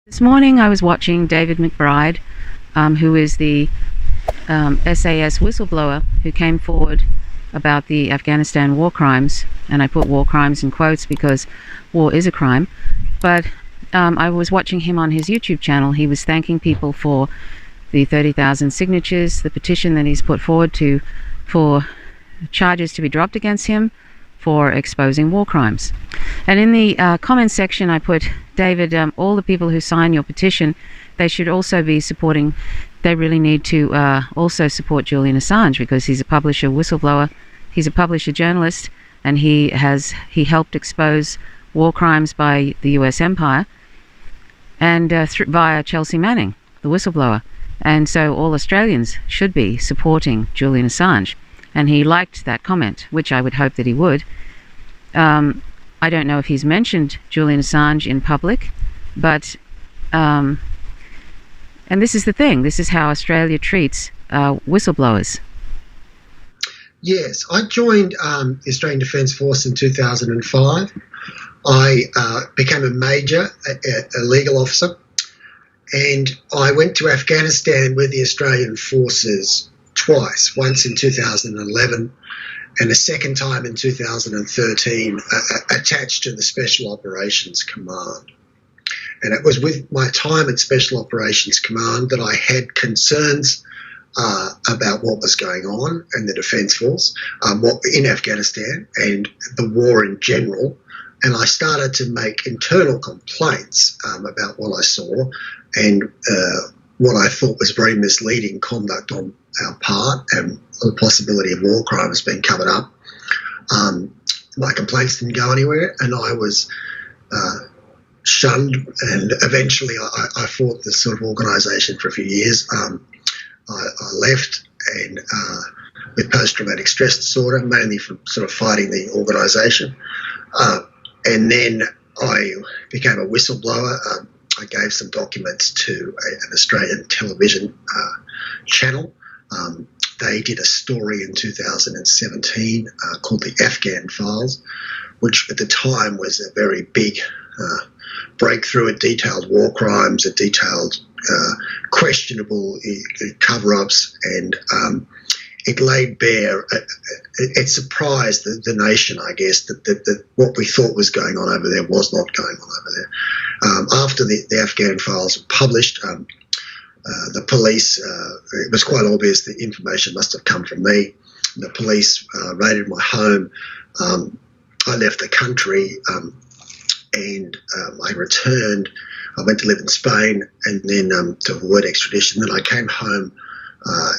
This morning I was watching David McBride, who is the SAS whistleblower who came forward about the Afghanistan war crimes, and I put war crimes in quotes because war is a crime. But I was watching him on his YouTube channel. He was thanking people for the 30,000 signatures, the petition that he's put forward for charges to be dropped against him for exposing war crimes. And in the comments section I put, David, all the people who sign your petition, they should also be supporting, they really need to also support Julian Assange, because he's a publisher whistleblower, he's a publisher journalist, and he helped expose war crimes by the US empire, and via Chelsea Manning, the whistleblower. And so all Australians should be supporting Julian Assange. And he liked that comment, which I would hope that he would. I don't know if he's mentioned Julian Assange in public, but and this is the thing, this is how Australia treats whistleblowers. Yes, I joined the Australian Defence Force in 2005. I became a major, a legal officer, and I went to Afghanistan with the Australian Forces twice, once in 2011 and a second time in 2013, attached to the Special Operations Command. And it was with my time at Special Operations Command that I had concerns about what was going on in the Defence Force, in Afghanistan and the war in general. And I started to make internal complaints about what I saw and what I thought was very misleading conduct on our part, and the possibility of war crimes being covered up. My complaints didn't go anywhere, and I was shunned, and eventually I fought this sort of organisation for a few years. I left, and with post-traumatic stress disorder, mainly from sort of fighting the organisation. And then I became a whistleblower. I gave some documents to an Australian television channel. They did a story in 2017 called the Afghan Files, which at the time was a very big breakthrough. It detailed war crimes, it detailed questionable cover-ups, and it laid bare, it surprised the nation, I guess, that what we thought was going on over there was not going on over there. After the Afghan Files were published, the police, it was quite obvious the information must have come from me. The police raided my home. I left the country and I returned. I went to live in Spain and then to avoid extradition. Then I came home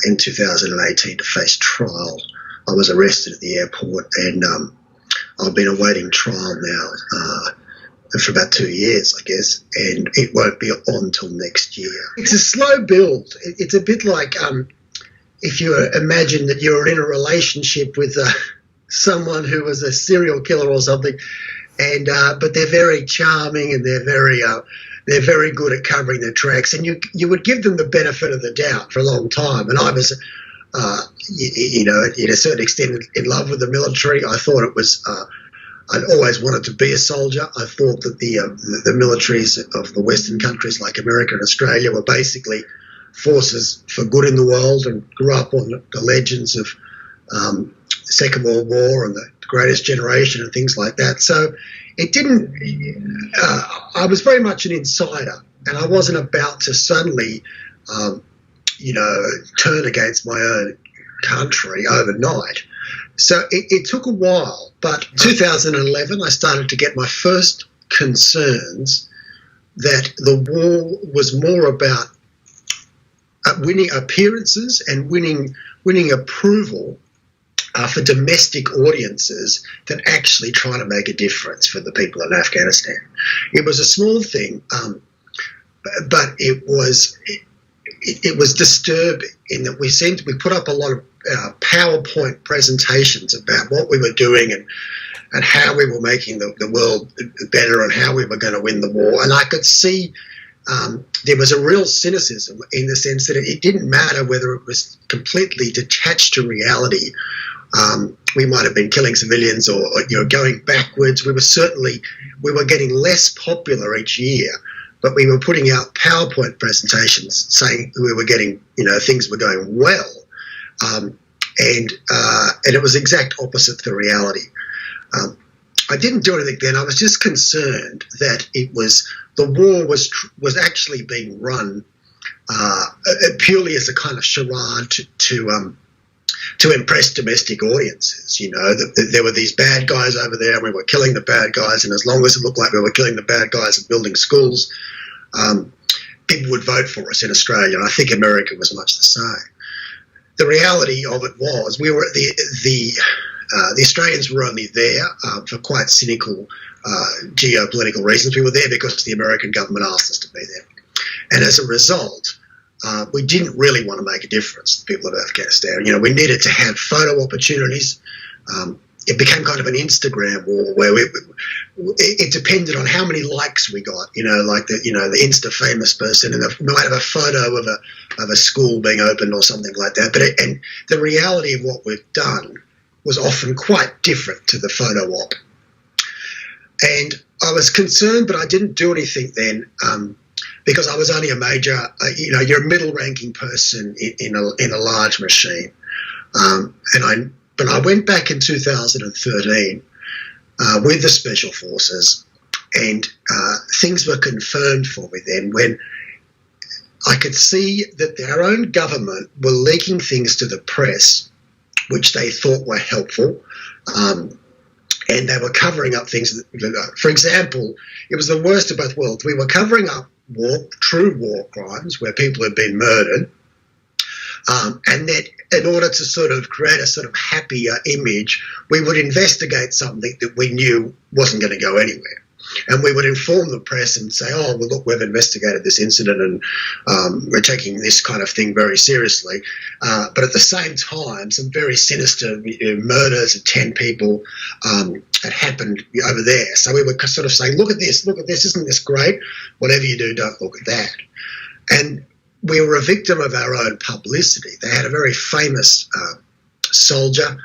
in 2018 to face trial. I was arrested at the airport, and I've been awaiting trial now for about 2 years, I guess, and it won't be on until next year. It's a slow build. It's a bit like if you imagine that you're in a relationship with someone who was a serial killer or something, and but they're very charming and they're very good at covering their tracks, and you would give them the benefit of the doubt for a long time. And I was, in a certain extent, in love with the military. I thought it was. I'd always wanted to be a soldier. I thought that the militaries of the Western countries like America and Australia were basically forces for good in the world, and grew up on the legends of the Second World War and the Greatest Generation and things like that. So it didn't, I was very much an insider, and I wasn't about to suddenly, turn against my own country overnight. So it took a while, but 2011 I started to get my first concerns that the war was more about winning appearances and winning approval for domestic audiences than actually trying to make a difference for the people in Afghanistan. It was a small thing, but it was disturbing in that we put up a lot of PowerPoint presentations about what we were doing and how we were making the world better and how we were going to win the war. And I could see there was a real cynicism in the sense that it didn't matter whether it was completely detached to reality. We might have been killing civilians or going backwards. We were getting less popular each year but we were putting out PowerPoint presentations saying we were getting, things were going well. And it was exact opposite the reality. I didn't do anything then. I was just concerned that the war was actually being run purely as a kind of charade to impress domestic audiences. That there were these bad guys over there, and we were killing the bad guys. And as long as it looked like we were killing the bad guys and building schools, people would vote for us in Australia. And I think America was much the same. The reality of it was we were the Australians were only there for quite cynical geopolitical reasons. We were there because the American government asked us to be there. And as a result, we didn't really want to make a difference to the people of Afghanistan. We needed to have photo opportunities. It became kind of an Instagram war where it depended on how many likes we got. Like the Insta famous person, and we might have a photo of a school being opened or something like that. And the reality of what we've done was often quite different to the photo op. And I was concerned, but I didn't do anything then because I was only a major. You're a middle-ranking person in a large machine, But I went back in 2013 with the Special Forces, and things were confirmed for me then when I could see that their own government were leaking things to the press which they thought were helpful, and they were covering up things. For example, it was the worst of both worlds. We were covering up true war crimes where people had been murdered, and that in order to sort of create a sort of happier image, we would investigate something that we knew wasn't going to go anywhere. And we would inform the press and say, oh, well, look, we've investigated this incident and we're taking this kind of thing very seriously. But at the same time, some very sinister murders of 10 people had happened over there. So we were sort of saying, look at this, isn't this great? Whatever you do, don't look at that. And we were a victim of our own publicity. They had a very famous soldier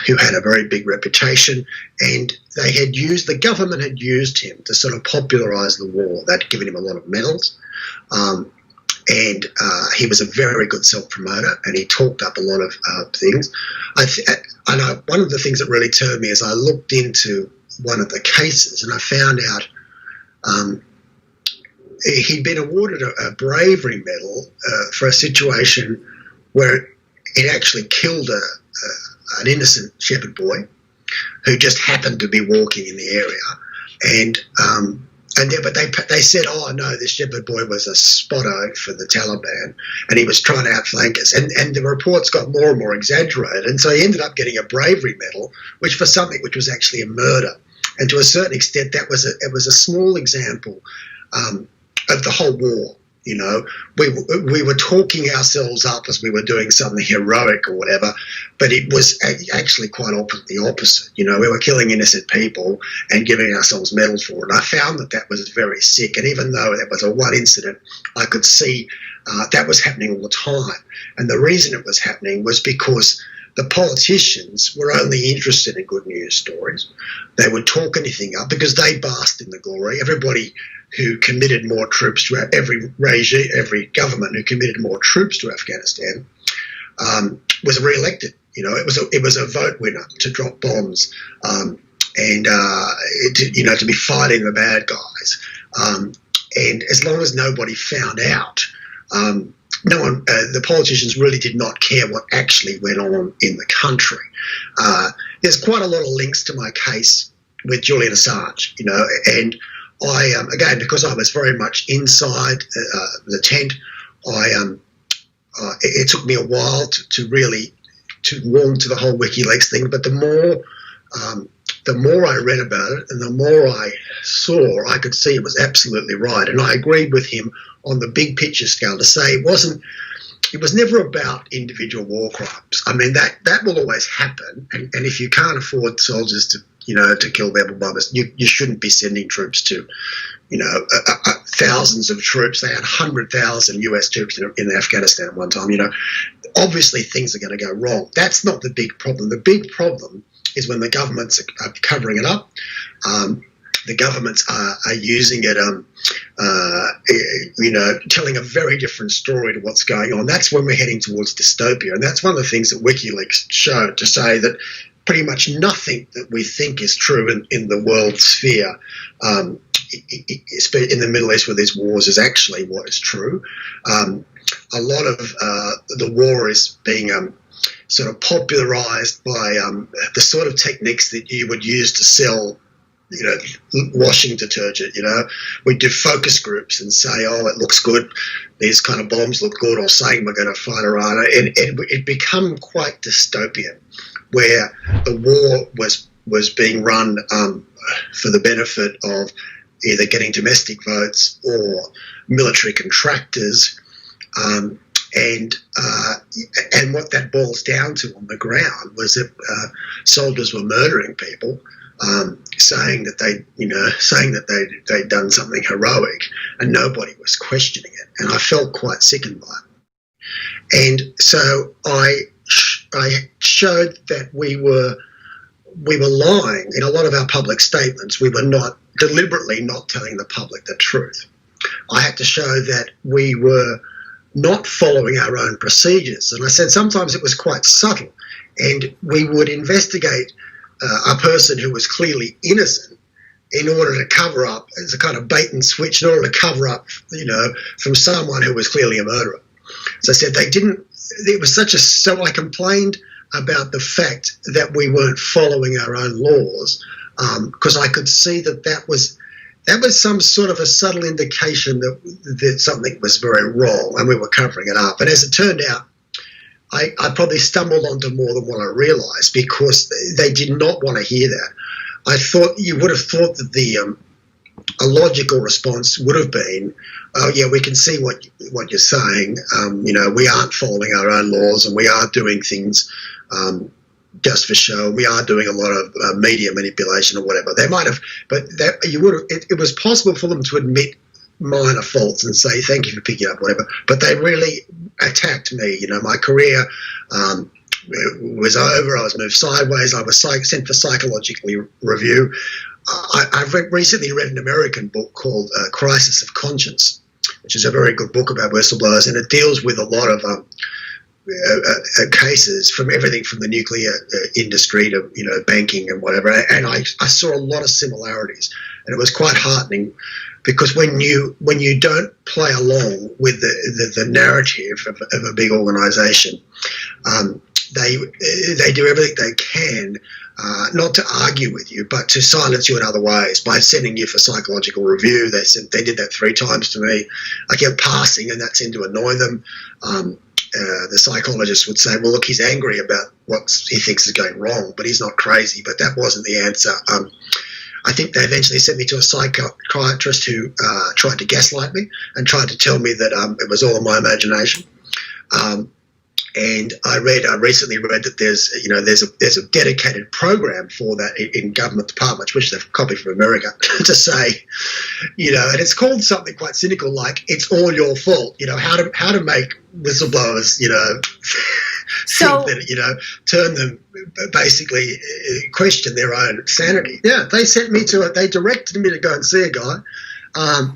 who had a very big reputation, and the government had used him to sort of popularise the war. They'd given him a lot of medals, and he was a very good self-promoter, and he talked up a lot of things. I know one of the things that really turned me is I looked into one of the cases, and I found out he'd been awarded a bravery medal for a situation where he'd actually killed an innocent shepherd boy who just happened to be walking in the area, but they said, oh no, this shepherd boy was a spotto for the Taliban, and he was trying to outflank us, and the reports got more and more exaggerated, and so he ended up getting a bravery medal, which for something which was actually a murder, and to a certain extent it was a small example of the whole war. We were talking ourselves up as we were doing something heroic or whatever, but it was actually quite the opposite. We were killing innocent people and giving ourselves medals for it. And I found that was very sick. And even though that was a one incident, I could see that was happening all the time. And the reason it was happening was because the politicians were only interested in good news stories. They would talk anything up because they basked in the glory. Everybody who committed more troops to every regime, every government who committed more troops to Afghanistan was re-elected. It was a vote winner to drop bombs and to be fighting the bad guys. And as long as nobody found out, the politicians really did not care what actually went on in the country. There's quite a lot of links to my case with Julian Assange, and I, again, because I was very much inside the tent, it took me a while to really warm to the whole WikiLeaks thing. But the more I read about it and the more I saw, I could see it was absolutely right. And I agreed with him on the big picture scale to say it was never about individual war crimes. I mean, that will always happen. And if you can't afford soldiers to kill rebel bombers, you shouldn't be sending troops to, thousands of troops. They had 100,000 US troops in Afghanistan at one time. Obviously things are going to go wrong. That's not the big problem. The big problem is when the governments are covering it up. the governments are using it, telling a very different story to what's going on. That's when we're heading towards dystopia. And that's one of the things that WikiLeaks showed, to say that pretty much nothing that we think is true in the world sphere, in the Middle East where there's wars, is actually what is true. A lot of the war is being sort of popularized by the sort of techniques that you would use to sell, washing detergent. We do focus groups and say, oh, it looks good, these kind of bombs look good, or saying we're going to fight Iran. And it become quite dystopian, where the war was being run for the benefit of either getting domestic votes or military contractors. And what that boils down to on the ground was that soldiers were murdering people, saying that they'd done something heroic, and nobody was questioning it. And I felt quite sickened by it. And so I showed that we were lying in a lot of our public statements. We were not deliberately not telling the public the truth. I had to show that we were not following our own procedures. And I said sometimes it was quite subtle, and we would investigate a person who was clearly innocent in order to cover up, as a kind of bait and switch, in order to cover up, from someone who was clearly a murderer. So I said so I complained about the fact that we weren't following our own laws, because I could see that was some sort of a subtle indication that something was very wrong, and we were covering it up. And as it turned out, I probably stumbled onto more than what I realised, because they did not want to hear that. I thought you would have thought that a logical response would have been, oh yeah, we can see what you're saying. We aren't following our own laws, and we are doing things just for show. We are doing a lot of media manipulation or whatever. They might have, but it was possible for them to admit minor faults and say, thank you for picking up, whatever. But they really attacked me. My career was over. I was moved sideways. I was sent for psychological review. I've recently read an American book called Crisis of Conscience, which is a very good book about whistleblowers, and it deals with a lot of cases from everything from the nuclear industry to banking and whatever. And I saw a lot of similarities, and it was quite heartening, because when you don't play along with the narrative of a big organisation, they do everything they can not to argue with you, but to silence you in other ways by sending you for psychological review. They did that 3 times to me. I kept passing, and that seemed to annoy them. The psychologist would say, well, look, he's angry about what he thinks is going wrong, but he's not crazy. But that wasn't the answer. I think they eventually sent me to a psychiatrist who tried to gaslight me and tried to tell me that it was all in my imagination. And I recently read that there's a dedicated program for that in government departments, which they've copied from America, to say, and it's called something quite cynical, like it's all your fault. How to make whistleblowers, So, think that, turn them, basically question their own sanity. Yeah, they directed me to go and see a guy,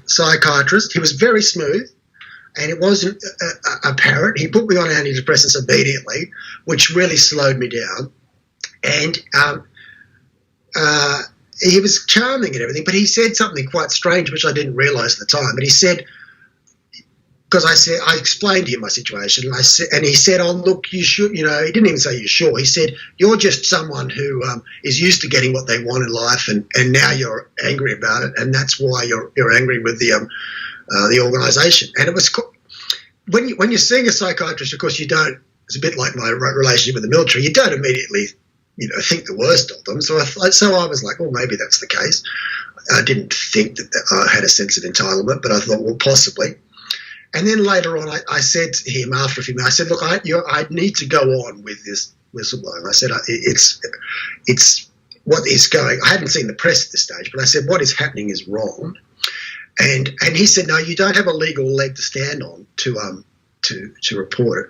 psychiatrist. He was very smooth, and it wasn't apparent. He put me on antidepressants immediately, which really slowed me down. And he was charming and everything, but he said something quite strange, which I didn't realise at the time. But he said, because I explained to him my situation, and he said, "Oh, look, you should," he didn't even say you're sure. He said, "You're just someone who is used to getting what they want in life, and now you're angry about it, and that's why you're angry with the organisation." And it was when you're seeing a psychiatrist, of course, you don't. It's a bit like my relationship with the military. You don't immediately, think the worst of them. So I was like, "Oh, maybe that's the case." I didn't think that I had a sense of entitlement, but I thought, well, possibly. And then later on, I said to him after a few minutes, I said, look, I need to go on with this whistleblowing. I said, it's what is going. I hadn't seen the press at this stage, but I said, what is happening is wrong. And he said, no, you don't have a legal leg to stand on to to report it.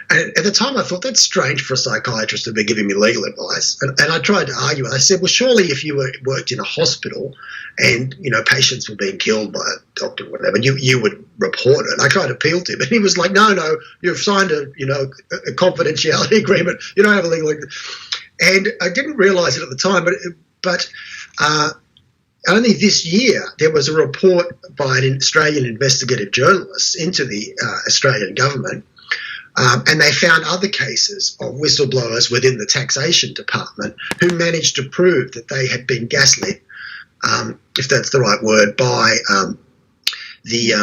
And at the time, I thought that's strange for a psychiatrist to be giving me legal advice. And I tried to argue it. I said, well, surely if you worked in a hospital and, patients were being killed by a doctor or whatever, you would report it. And I tried to appeal to him. And he was like, no, you've signed a confidentiality agreement. You don't have a legal agreement. And I didn't realise it at the time, but only this year there was a report by an Australian investigative journalist into the Australian government, and they found other cases of whistleblowers within the taxation department who managed to prove that they had been gaslit, if that's the right word, by the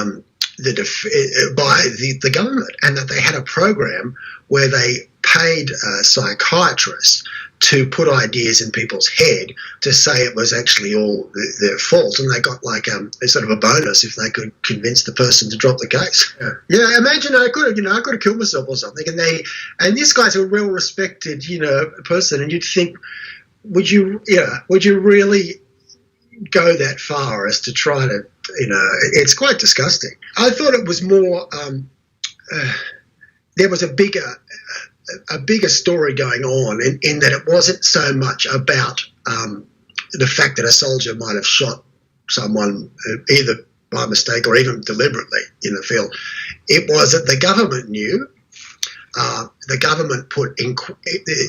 government, and that they had a program where they paid psychiatrists to put ideas in people's head to say it was actually all their fault, and they got like a sort of a bonus if they could convince the person to drop the case. Yeah, imagine I could have killed myself or something, and this guy's a well respected person, and you'd think, would you really go that far as to try to it's quite disgusting. I thought it was more there was a bigger story going on in that it wasn't so much about the fact that a soldier might have shot someone either by mistake or even deliberately in the field. It was that the government knew. The government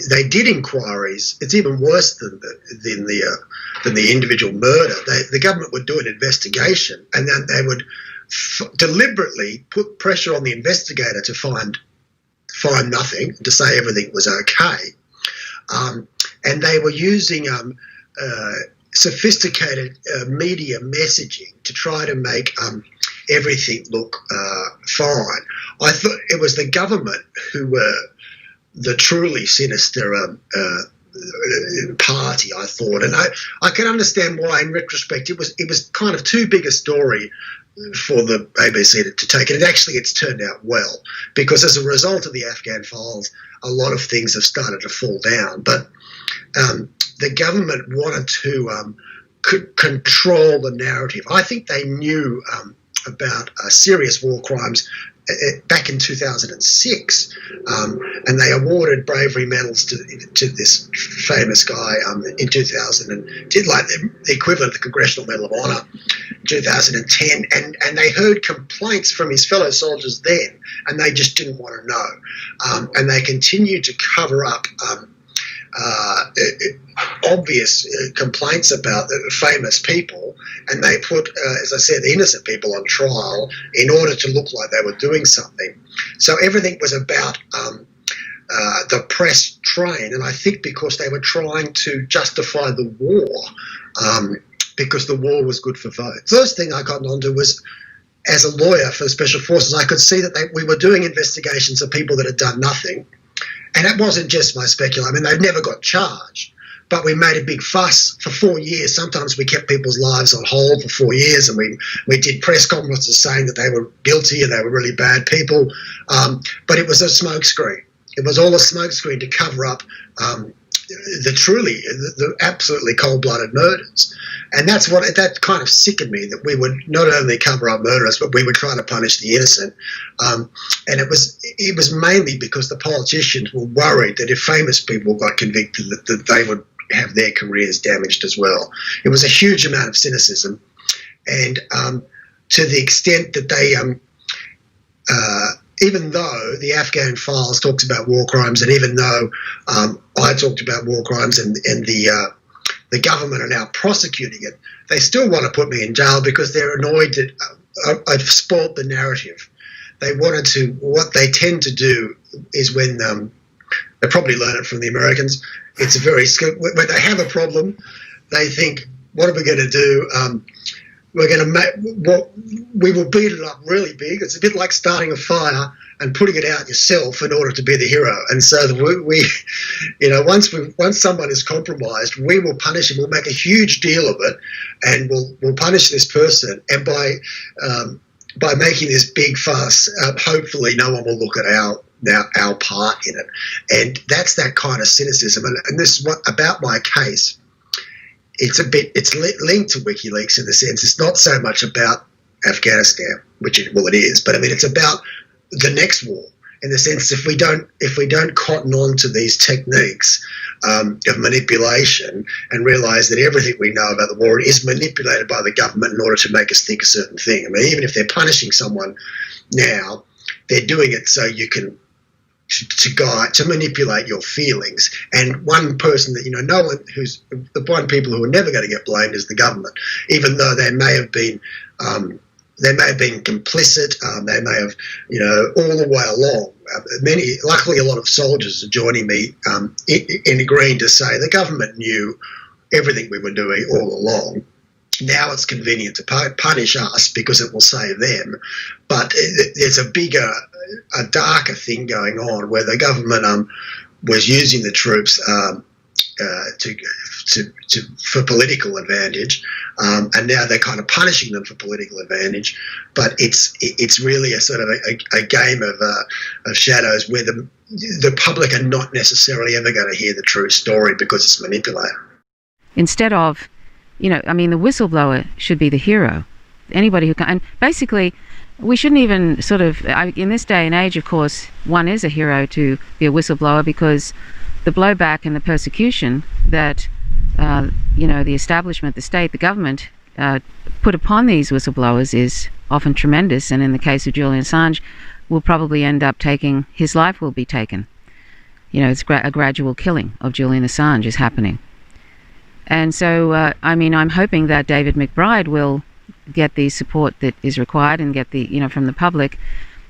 they did inquiries. It's even worse than the individual murder. The government would do an investigation, and then they would deliberately put pressure on the investigator to find nothing, to say everything was okay. And they were using sophisticated media messaging to try to make everything look fine. I thought it was the government who were the truly sinister party, I thought. And I can understand why, in retrospect, it was kind of too big a story for the ABC to take it. And actually, it's turned out well, because as a result of the Afghan files, a lot of things have started to fall down. But the government wanted to control the narrative. I think they knew about serious war crimes back in 2006, and they awarded bravery medals to this famous guy in 2000, and did like the equivalent of the Congressional Medal of Honor in 2010, and they heard complaints from his fellow soldiers then, and they just didn't want to know, and they continued to cover up obvious complaints about the famous people, and they put, as I said, the innocent people on trial in order to look like they were doing something. So everything was about the press train, and I think because they were trying to justify the war, because the war was good for votes. First thing I got onto was, as a lawyer for Special Forces, I could see that we were doing investigations of people that had done nothing. And it wasn't just my speculation. I mean, they've never got charged, but we made a big fuss for 4 years. Sometimes we kept people's lives on hold for 4 years, and we did press conferences saying that they were guilty and they were really bad people. But it was a smokescreen. It was all a smokescreen to cover up the absolutely cold-blooded murders. And that kind of sickened me, that we would not only cover up murderers, but we would try to punish the innocent. And it was mainly because the politicians were worried that if famous people got convicted, that they would have their careers damaged as well. It was a huge amount of cynicism, and to the extent that they, even though the Afghan files talks about war crimes, and even though I talked about war crimes, and the government are now prosecuting it, they still want to put me in jail because they're annoyed that I've spoilt the narrative. They wanted to. What they tend to do is when they probably learn it from the Americans. It's when they have a problem, they think, "What are we going to do? We're going to we will beat it up really big." It's a bit like starting a fire and putting it out yourself in order to be the hero. And so we once someone is compromised, we will punish him. We'll make a huge deal of it, and we'll punish this person. And by making this big fuss, hopefully no one will look at our part in it. And that's that kind of cynicism. And this is what about my case. It's linked to WikiLeaks in the sense it's not so much about Afghanistan, which it is, but I mean it's about the next war. In the sense, if we don't cotton on to these techniques of manipulation and realise that everything we know about the war is manipulated by the government in order to make us think a certain thing. I mean, even if they're punishing someone now, they're doing it so you can to manipulate your feelings. And one person that no one who's the one people who are never going to get blamed is the government, even though they may have been. They may have been complicit. They may have, all the way along. Luckily, a lot of soldiers are joining me in agreeing to say the government knew everything we were doing all along. Now it's convenient to punish us because it will save them. But there's a darker thing going on where the government was using the troops for political advantage, and now they're kind of punishing them for political advantage. But it's really a sort of a game of shadows where the public are not necessarily ever going to hear the true story because it's manipulated. Instead of, the whistleblower should be the hero. Anybody who can, and basically, we shouldn't even sort of, in this day and age, of course, one is a hero to be a whistleblower because the blowback and the persecution that, the establishment, the state, the government put upon these whistleblowers is often tremendous. And in the case of Julian Assange, will probably end up his life will be taken. It's a gradual killing of Julian Assange is happening. And so, I'm hoping that David McBride will get the support that is required and get from the public,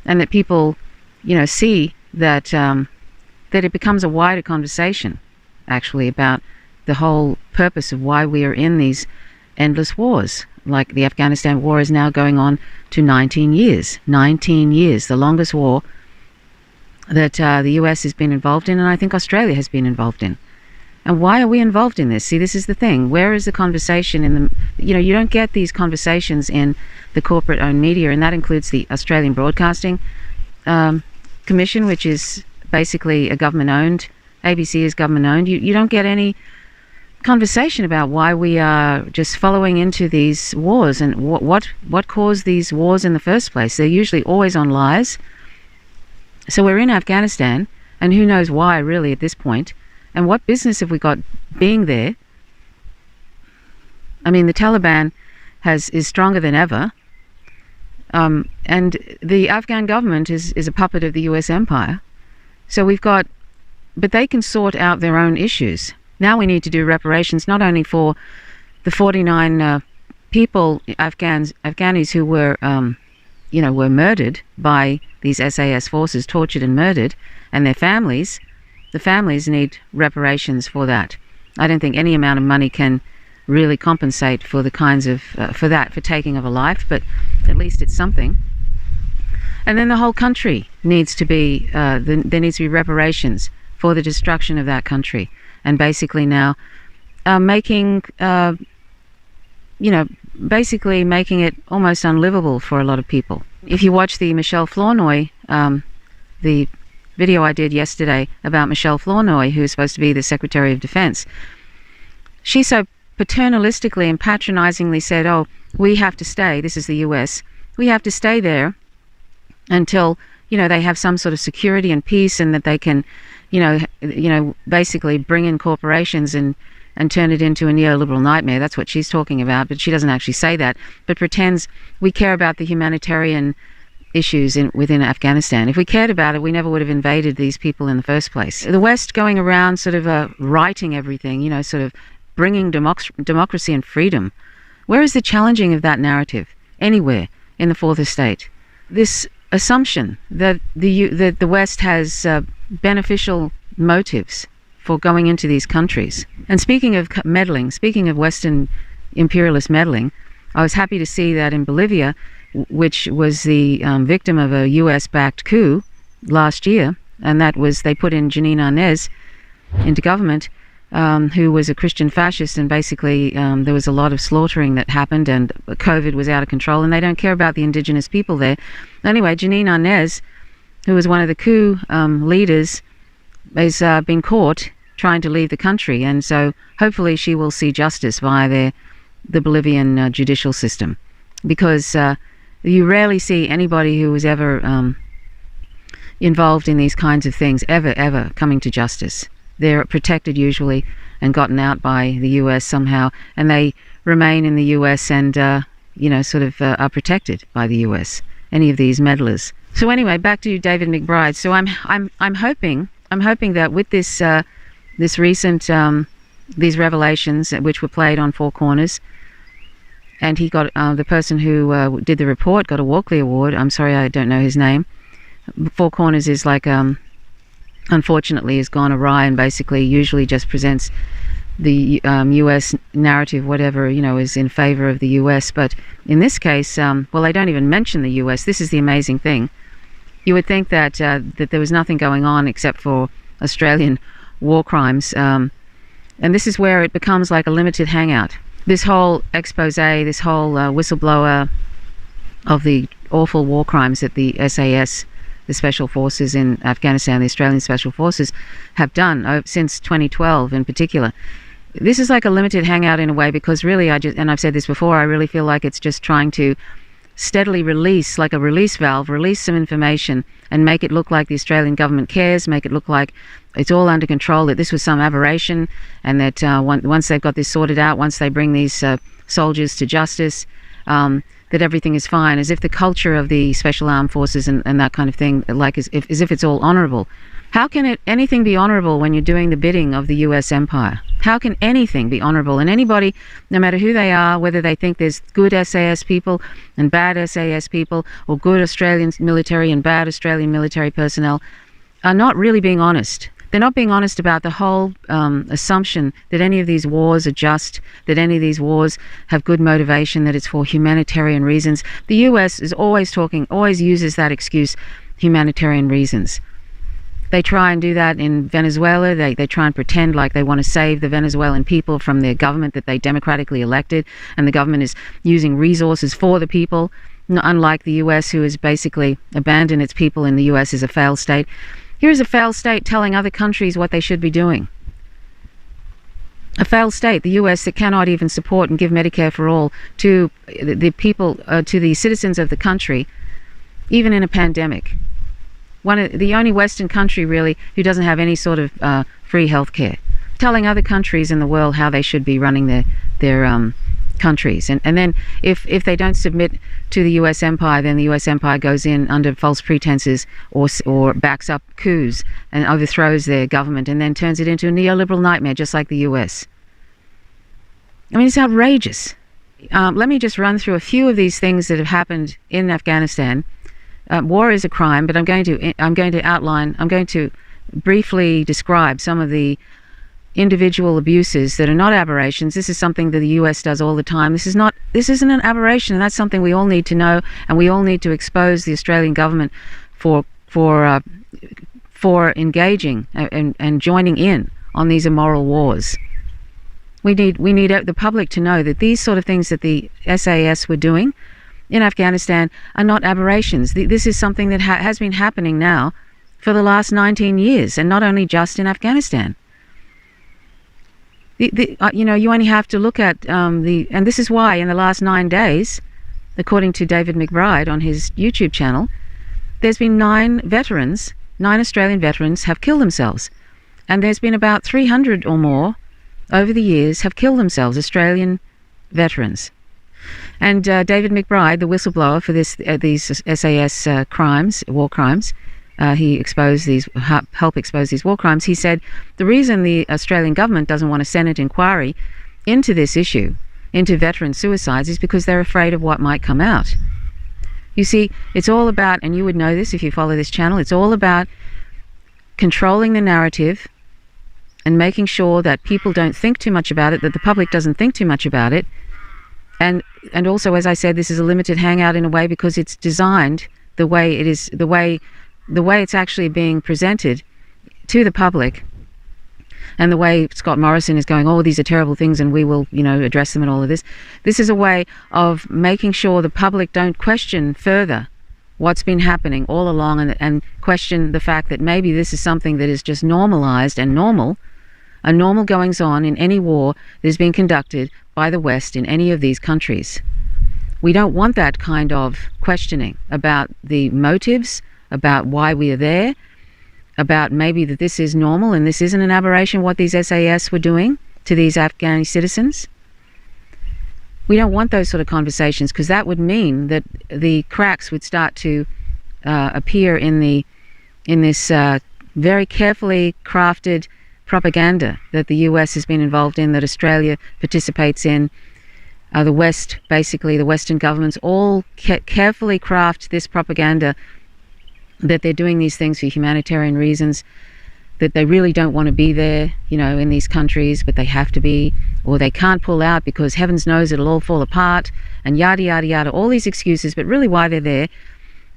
and that people, see that that it becomes a wider conversation, actually, about the whole purpose of why we are in these endless wars. Like the Afghanistan war is now going on to 19 years. 19 years, the longest war that the US has been involved in, and I think Australia has been involved in. And why are we involved in this? See, this is the thing. Where is the conversation in the... you don't get these conversations in the corporate-owned media, and that includes the Australian Broadcasting Commission, which is basically a government-owned. ABC is government-owned. You don't get any conversation about why we are just following into these wars and what caused these wars in the first place. They're usually always on lies. So we're in Afghanistan, and who knows why, really, at this point. And what business have we got being there? The Taliban is stronger than ever. And the Afghan government is a puppet of the US empire. So but they can sort out their own issues. Now we need to do reparations, not only for the 49 people, Afghanis who were, were murdered by these SAS forces, tortured and murdered, and their families. The families need reparations for that. I don't think any amount of money can really compensate for the kinds of, for taking of a life, but at least it's something. And then the whole country needs to be, there needs to be reparations for the destruction of that country. And basically now making it almost unlivable for a lot of people. If you watch the Michelle Flournoy, the video I did yesterday about Michelle Flournoy, who is supposed to be the Secretary of Defense, she so paternalistically and patronizingly said, oh, we have to stay, this is the US, we have to stay there until, they have some sort of security and peace, and that they can, basically bring in corporations and turn it into a neoliberal nightmare. That's what she's talking about, but she doesn't actually say that, but pretends we care about the humanitarian issues within Afghanistan. If we cared about it, we never would have invaded these people in the first place. The West going around sort of writing everything, sort of bringing democracy and freedom. Where is the challenging of that narrative? Anywhere in the Fourth Estate. This assumption that the West has beneficial motives for going into these countries. And speaking of meddling, speaking of Western imperialist meddling, I was happy to see that in Bolivia, which was the victim of a US-backed coup last year, and that was, they put in Janine Arnaz into government, who was a Christian fascist, and basically there was a lot of slaughtering that happened, and COVID was out of control, and they don't care about the indigenous people there. Anyway, Janine Arnaz, who was one of the coup leaders, has been caught trying to leave the country, and so hopefully she will see justice via the Bolivian judicial system, because you rarely see anybody who was ever involved in these kinds of things ever coming to justice. They're protected usually and gotten out by the US somehow, and they remain in the US and are protected by the US. Any of these meddlers. So anyway, back to David McBride. So I'm hoping that with this recent these revelations which were played on Four Corners, and he got the person who did the report got a Walkley Award. I'm sorry, I don't know his name. Four Corners is like unfortunately has gone awry and basically usually just presents the US narrative, whatever, is in favor of the US. But in this case, they don't even mention the US. This is the amazing thing. You would think that that there was nothing going on except for Australian war crimes. And this is where it becomes like a limited hangout. This whole expose, this whole whistleblower of the awful war crimes that the SAS, the Special Forces in Afghanistan, the Australian Special Forces, have done since 2012 in particular. This is like a limited hangout in a way, because really and I've said this before, I really feel like it's just trying to steadily release, like a release valve, release some information and make it look like the Australian government cares, make it look like it's all under control, that this was some aberration, and that once they've got this sorted out, once they bring these soldiers to justice, that everything is fine, as if the culture of the Special Armed Forces and that kind of thing, like as if it's all honourable. How can anything be honourable when you're doing the bidding of the US empire? How can anything be honourable? And anybody, no matter who they are, whether they think there's good SAS people and bad SAS people, or good Australian military and bad Australian military personnel, are not really being honest. They're not being honest about the whole assumption that any of these wars are just, that any of these wars have good motivation, that it's for humanitarian reasons. The US is always uses that excuse, humanitarian reasons. They try and do that in Venezuela. They try and pretend like they want to save the Venezuelan people from their government that they democratically elected, and the government is using resources for the people, unlike the US, who has basically abandoned its people. In the US is a failed state. Here is a failed state telling other countries what they should be doing. A failed state, the US, that cannot even support and give Medicare for all to the people, to the citizens of the country, even in a pandemic. The only Western country really who doesn't have any sort of free health care, telling other countries in the world how they should be running their countries. And then if they don't submit to the US empire, then the US empire goes in under false pretenses or backs up coups and overthrows their government and then turns it into a neoliberal nightmare, just like the US. I mean, it's outrageous. Let me just run through a few of these things that have happened in Afghanistan. War is a crime, but I'm going to briefly describe some of the individual abuses that are not aberrations. This is something that the US does all the time. This isn't an aberration, and that's something we all need to know, and we all need to expose the Australian government for engaging and joining in on these immoral wars. We need the public to know that these sort of things that the SAS were doing in Afghanistan are not aberrations. This is something that has been happening now for the last 19 years, and not only just in Afghanistan. You only have to look at and this is why in the last 9 days, according to David McBride on his YouTube channel, there's been 9 Australian veterans have killed themselves, and there's been about 300 or more over the years have killed themselves, Australian veterans. And David McBride, the whistleblower for these SAS war crimes, he helped expose these war crimes. He said the reason the Australian government doesn't want a Senate inquiry into this issue, into veteran suicides, is because they're afraid of what might come out. You see, it's all about, and you would know this if you follow this channel, it's all about controlling the narrative and making sure that people don't think too much about it, that the public doesn't think too much about it. And also, as I said, this is a limited hangout in a way because it's designed the way it is, the way it's actually being presented to the public, and the way Scott Morrison is going, oh, these are terrible things and we will, address them and all of this. This is a way of making sure the public don't question further what's been happening all along and question the fact that maybe this is something that is just normalized and normal, a normal goings on in any war that is being conducted by the West in any of these countries. We don't want that kind of questioning about the motives about why we are there, about maybe that this is normal and this isn't an aberration, what these SAS were doing to these Afghani citizens. We don't want those sort of conversations, because that would mean that the cracks would start to appear in this very carefully crafted propaganda that the US has been involved in, that Australia participates in. The West, basically the Western governments, all carefully craft this propaganda that they're doing these things for humanitarian reasons, that they really don't want to be there, in these countries, but they have to be, or they can't pull out because heavens knows it'll all fall apart, and yada, yada, yada, all these excuses. But really why they're there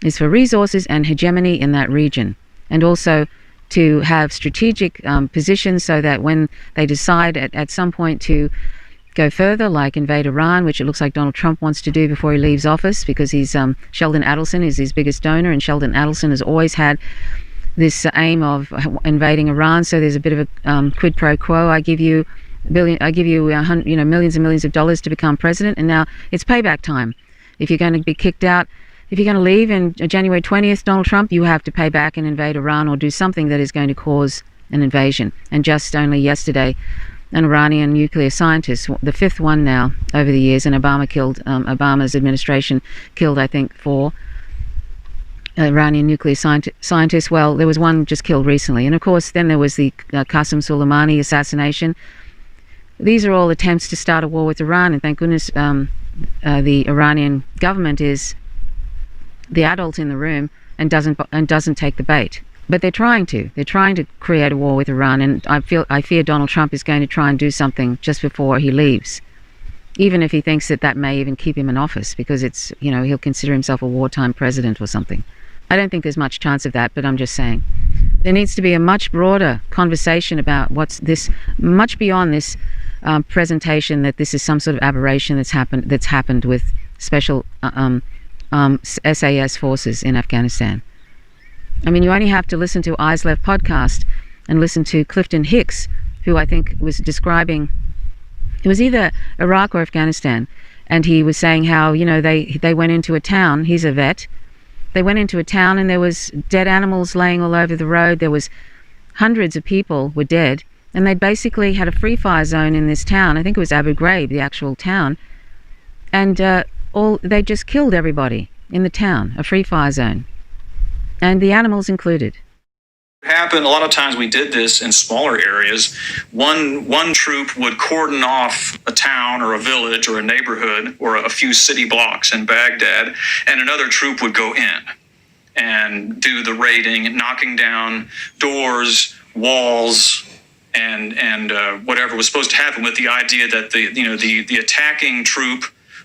is for resources and hegemony in that region, and also to have strategic positions so that when they decide at some point to go further, like invade Iran, which it looks like Donald Trump wants to do before he leaves office, because he's Sheldon Adelson is his biggest donor, and Sheldon Adelson has always had this aim of invading Iran. So there's a bit of a quid pro quo. I give you millions and millions of dollars to become president, and now it's payback time. If you're going to be kicked out, if you're going to leave in January 20th, Donald Trump, you have to pay back and invade Iran or do something that is going to cause an invasion. And just only yesterday, an Iranian nuclear scientist, the fifth one now over the years, and Obama's administration killed, I think, 4 Iranian nuclear scientists. Well, there was one just killed recently. And of course, then there was the Qasem Soleimani assassination. These are all attempts to start a war with Iran, and thank goodness the Iranian government is the adult in the room and doesn't take the bait. But they're trying to create a war with Iran, and I fear Donald Trump is going to try and do something just before he leaves, even if he thinks that may even keep him in office, because it's, he'll consider himself a wartime president or something. I don't think there's much chance of that, but I'm just saying there needs to be a much broader conversation about what's this, much beyond this presentation that this is some sort of aberration that's happened with special SAS forces in Afghanistan. I mean, you only have to listen to Eyes Left podcast and listen to Clifton Hicks, who I think was describing, it was either Iraq or Afghanistan, and he was saying how, they went into a town. He's a vet. They went into a town and there was dead animals laying all over the road. There was hundreds of people were dead, and they basically had a free fire zone in this town. I think it was Abu Ghraib, the actual town, and they just killed everybody in the town, a free fire zone, and the animals included. Happened a lot of times. We did this in smaller areas. One troop would cordon off a town or a village or a neighborhood or a few city blocks in Baghdad, and another troop would go in and do the raiding, knocking down doors, walls, and whatever was supposed to happen, with the idea that the attacking troop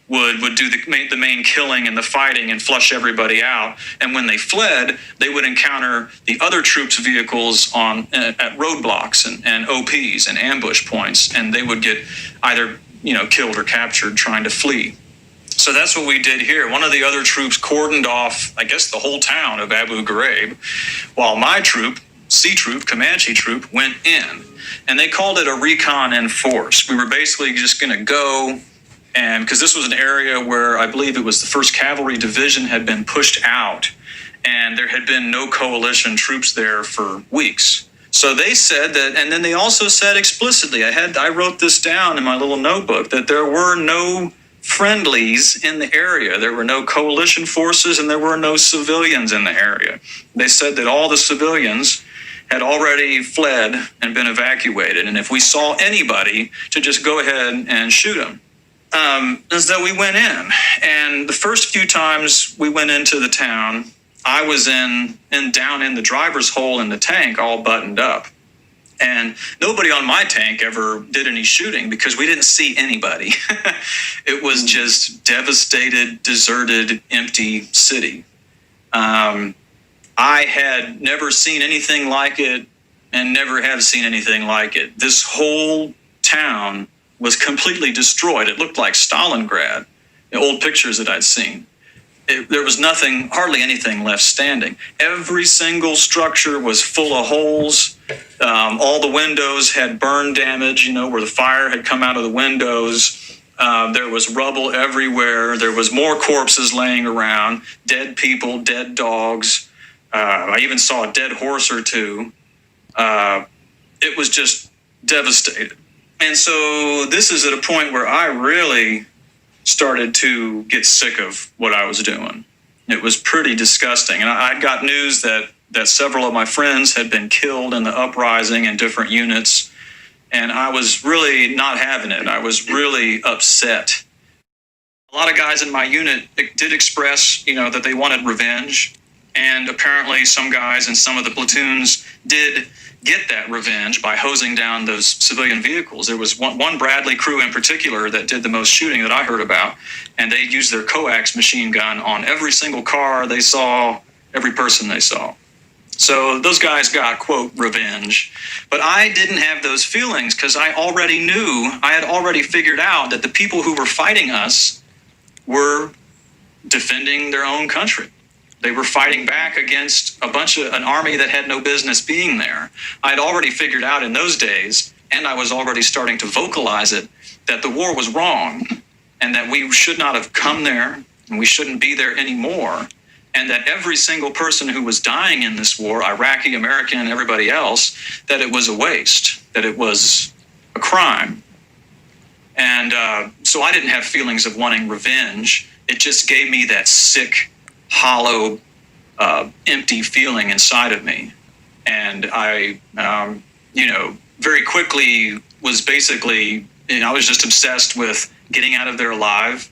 would do the main killing and the fighting and flush everybody out. And when they fled, they would encounter the other troops' vehicles at roadblocks and OPs and ambush points, and they would get either killed or captured trying to flee. So that's what we did here. One of the other troops cordoned off, I guess, the whole town of Abu Ghraib, while my troop, C Troop, Comanche Troop, went in. And they called it a recon in force. We were basically just going to go, and because this was an area where I believe it was the 1st Cavalry Division had been pushed out, and there had been no coalition troops there for weeks. So they said that, and then they also said explicitly, I wrote this down in my little notebook, that there were no friendlies in the area. There were no coalition forces, and there were no civilians in the area. They said that all the civilians had already fled and been evacuated, and if we saw anybody, to just go ahead and shoot them. Is that we went in, and the first few times we went into the town, I was down in the driver's hole in the tank, all buttoned up, and nobody on my tank ever did any shooting because we didn't see anybody. It was just devastated, deserted, empty city. I had never seen anything like it, and never have seen anything like it. This whole town was completely destroyed. It looked like Stalingrad, the old pictures that I'd seen. There was nothing, hardly anything left standing. Every single structure was full of holes. All the windows had burn damage, where the fire had come out of the windows. There was rubble everywhere. There was more corpses laying around, dead people, dead dogs. I even saw a dead horse or two. It was just devastated. And so this is at a point where I really started to get sick of what I was doing. It was pretty disgusting. And I got news that several of my friends had been killed in the uprising in different units. And I was really not having it. I was really upset. A lot of guys in my unit did express, that they wanted revenge. And apparently some guys in some of the platoons did get that revenge by hosing down those civilian vehicles. There was one Bradley crew in particular that did the most shooting that I heard about, and they used their coax machine gun on every single car they saw, every person they saw. So those guys got, quote, revenge. But I didn't have those feelings because I had already figured out that the people who were fighting us were defending their own country. They were fighting back against an army that had no business being there. I'd already figured out in those days, and I was already starting to vocalize it, that the war was wrong and that we should not have come there and we shouldn't be there anymore. And that every single person who was dying in this war, Iraqi, American, and everybody else, that it was a waste, that it was a crime. And so I didn't have feelings of wanting revenge. It just gave me that sick, hollow, empty feeling inside of me. And I, very quickly was basically, I was just obsessed with getting out of there alive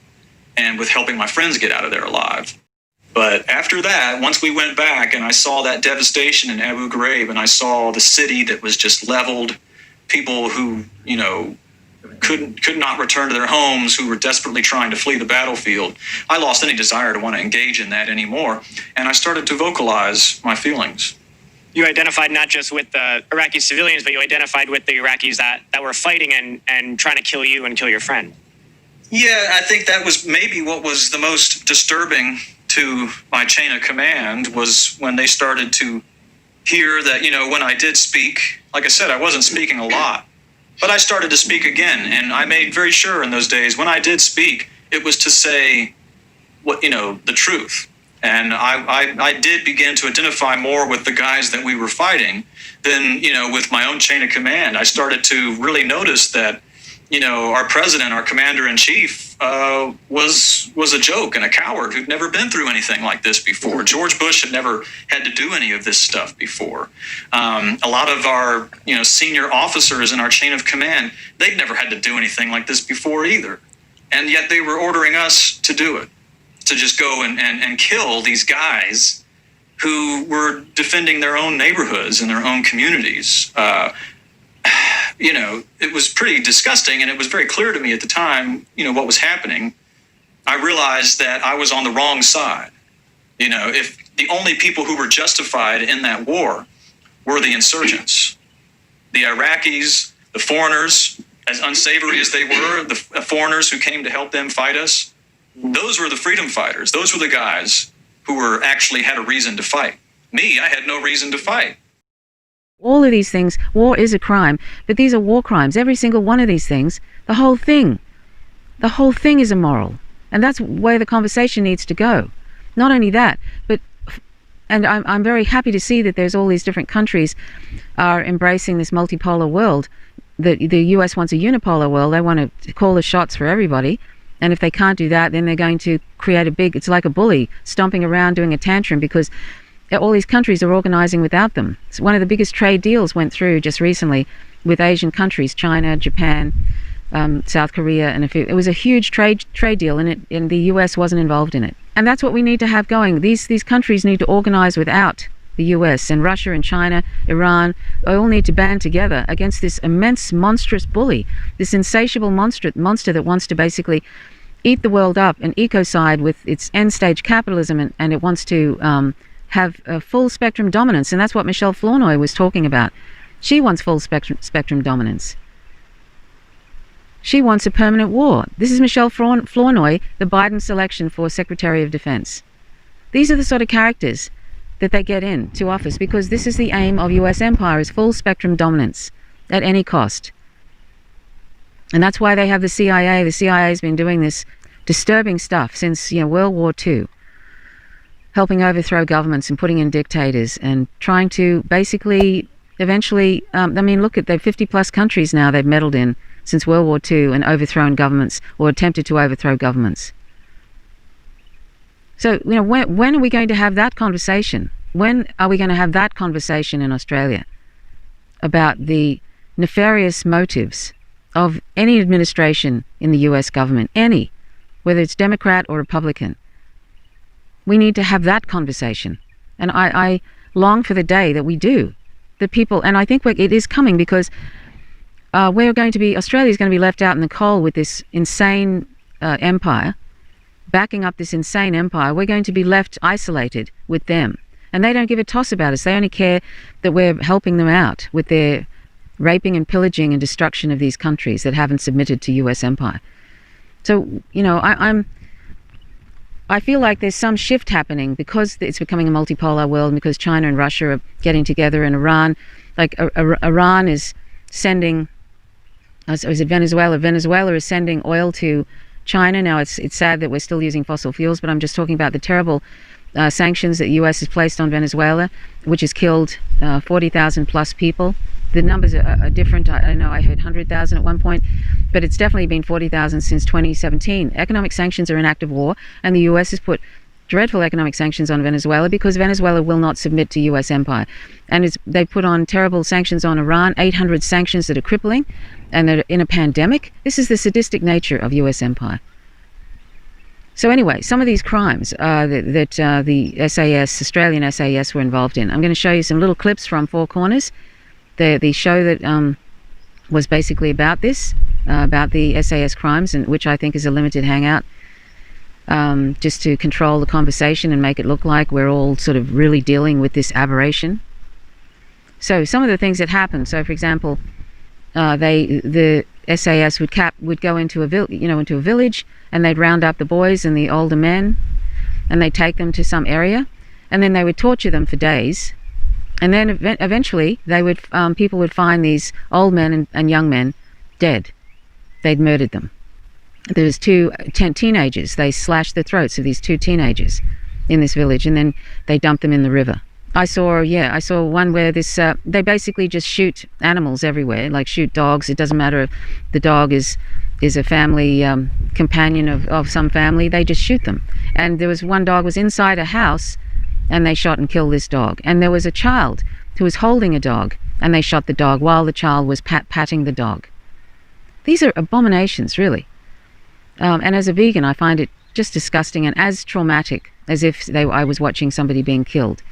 and with helping my friends get out of there alive. But after that, once we went back and I saw that devastation in Abu Ghraib and I saw the city that was just leveled, people who, could not return to their homes, who were desperately trying to flee the battlefield, I lost any desire to want to engage in that anymore. And I started to vocalize my feelings. You identified not just with the Iraqi civilians, but you identified with the Iraqis that were fighting and trying to kill you and kill your friend. Yeah, I think that was maybe what was the most disturbing to my chain of command was when they started to hear that, when I did speak, like I said, I wasn't speaking a lot. But I started to speak again, and I made very sure in those days when I did speak, it was to say what the truth. And I did begin to identify more with the guys that we were fighting than with my own chain of command. I started to really notice that our president, our commander in chief, was a joke and a coward who'd never been through anything like this before. George Bush had never had to do any of this stuff before. A lot of our senior officers in our chain of command, they'd never had to do anything like this before either. And yet they were ordering us to do it, to just go and kill these guys who were defending their own neighborhoods and their own communities. It was pretty disgusting, and it was very clear to me at the time, what was happening. I realized that I was on the wrong side. If the only people who were justified in that war were the insurgents, the Iraqis, the foreigners, as unsavory as they were, the foreigners who came to help them fight us, those were the freedom fighters. Those were the guys who were actually had a reason to fight. Me, I had no reason to fight. All of these things, war is a crime, but these are war crimes. Every single one of these things, the whole thing is immoral. And that's where the conversation needs to go. Not only that, but, and I'm very happy to see that there's all these different countries are embracing this multipolar world. The US wants a unipolar world. They want to call the shots for everybody. And if they can't do that, then they're going to create it's like a bully stomping around doing a tantrum because all these countries are organizing without them. So one of the biggest trade deals went through just recently with Asian countries, China, Japan, South Korea, and it was a huge trade deal, and the US wasn't involved in it. And that's what we need to have going. These countries need to organize without the US, and Russia and China, Iran, they all need to band together against this immense, monstrous bully, this insatiable monster that wants to basically eat the world up and ecocide with its end-stage capitalism, and it wants to have a full spectrum dominance, and that's what Michelle Flournoy was talking about. She wants full spectrum dominance. She wants a permanent war. This is Michelle Flournoy, the Biden selection for Secretary of Defense. These are the sort of characters that they get into office because this is the aim of US empire, is full spectrum dominance at any cost. And that's why they have the CIA. The CIA has been doing this disturbing stuff since World War II. helping overthrow governments and putting in dictators and trying to basically eventually, look at the 50 plus countries now they've meddled in since World War II and overthrown governments or attempted to overthrow governments. So, when are we going to have that conversation? When are we going to have that conversation in Australia about the nefarious motives of any administration in the US government, whether it's Democrat or Republican? We need to have that conversation. And I long for the day that we do. The people, and I think it is coming, because Australia's going to be left out in the cold with this insane empire, backing up this insane empire. We're going to be left isolated with them. And they don't give a toss about us. They only care that we're helping them out with their raping and pillaging and destruction of these countries that haven't submitted to US empire. So, I feel like there's some shift happening because it's becoming a multipolar world, and because China and Russia are getting together, and Iran, Iran is sending, is it Venezuela? Venezuela is sending oil to China. Now, it's sad that we're still using fossil fuels, but I'm just talking about the terrible sanctions that the US has placed on Venezuela, which has killed 40,000 plus people. The numbers are different. I know I heard 100,000 at one point, but it's definitely been 40,000 since 2017. Economic sanctions are an act of war, and the US has put dreadful economic sanctions on Venezuela because Venezuela will not submit to US empire. And they put on terrible sanctions on Iran, 800 sanctions that are crippling, and they're in a pandemic. This is the sadistic nature of US empire. So anyway, some of these crimes that the SAS, Australian SAS, were involved in. I'm going to show you some little clips from Four Corners, the show that was basically about this, about the SAS crimes, and which I think is a limited hangout, just to control the conversation and make it look like we're all sort of really dealing with this aberration. So some of the things that happened. So, for example, the SAS would go into a village, and they'd round up the boys and the older men, and they'd take them to some area, and then they would torture them for days, and then eventually people would find these old men and young men dead. They'd murdered them. There was 10 teenagers. They slashed the throats of these 2 teenagers in this village, and then they dumped them in the river. I saw one where they basically just shoot animals everywhere, like shoot dogs. It doesn't matter if the dog is a family companion of some family. They just shoot them. And there was one dog was inside a house, and they shot and killed this dog. And there was a child who was holding a dog, and they shot the dog while the child was patting the dog. These are abominations, really. And as a vegan, I find it just disgusting and as traumatic as if I was watching somebody being killed.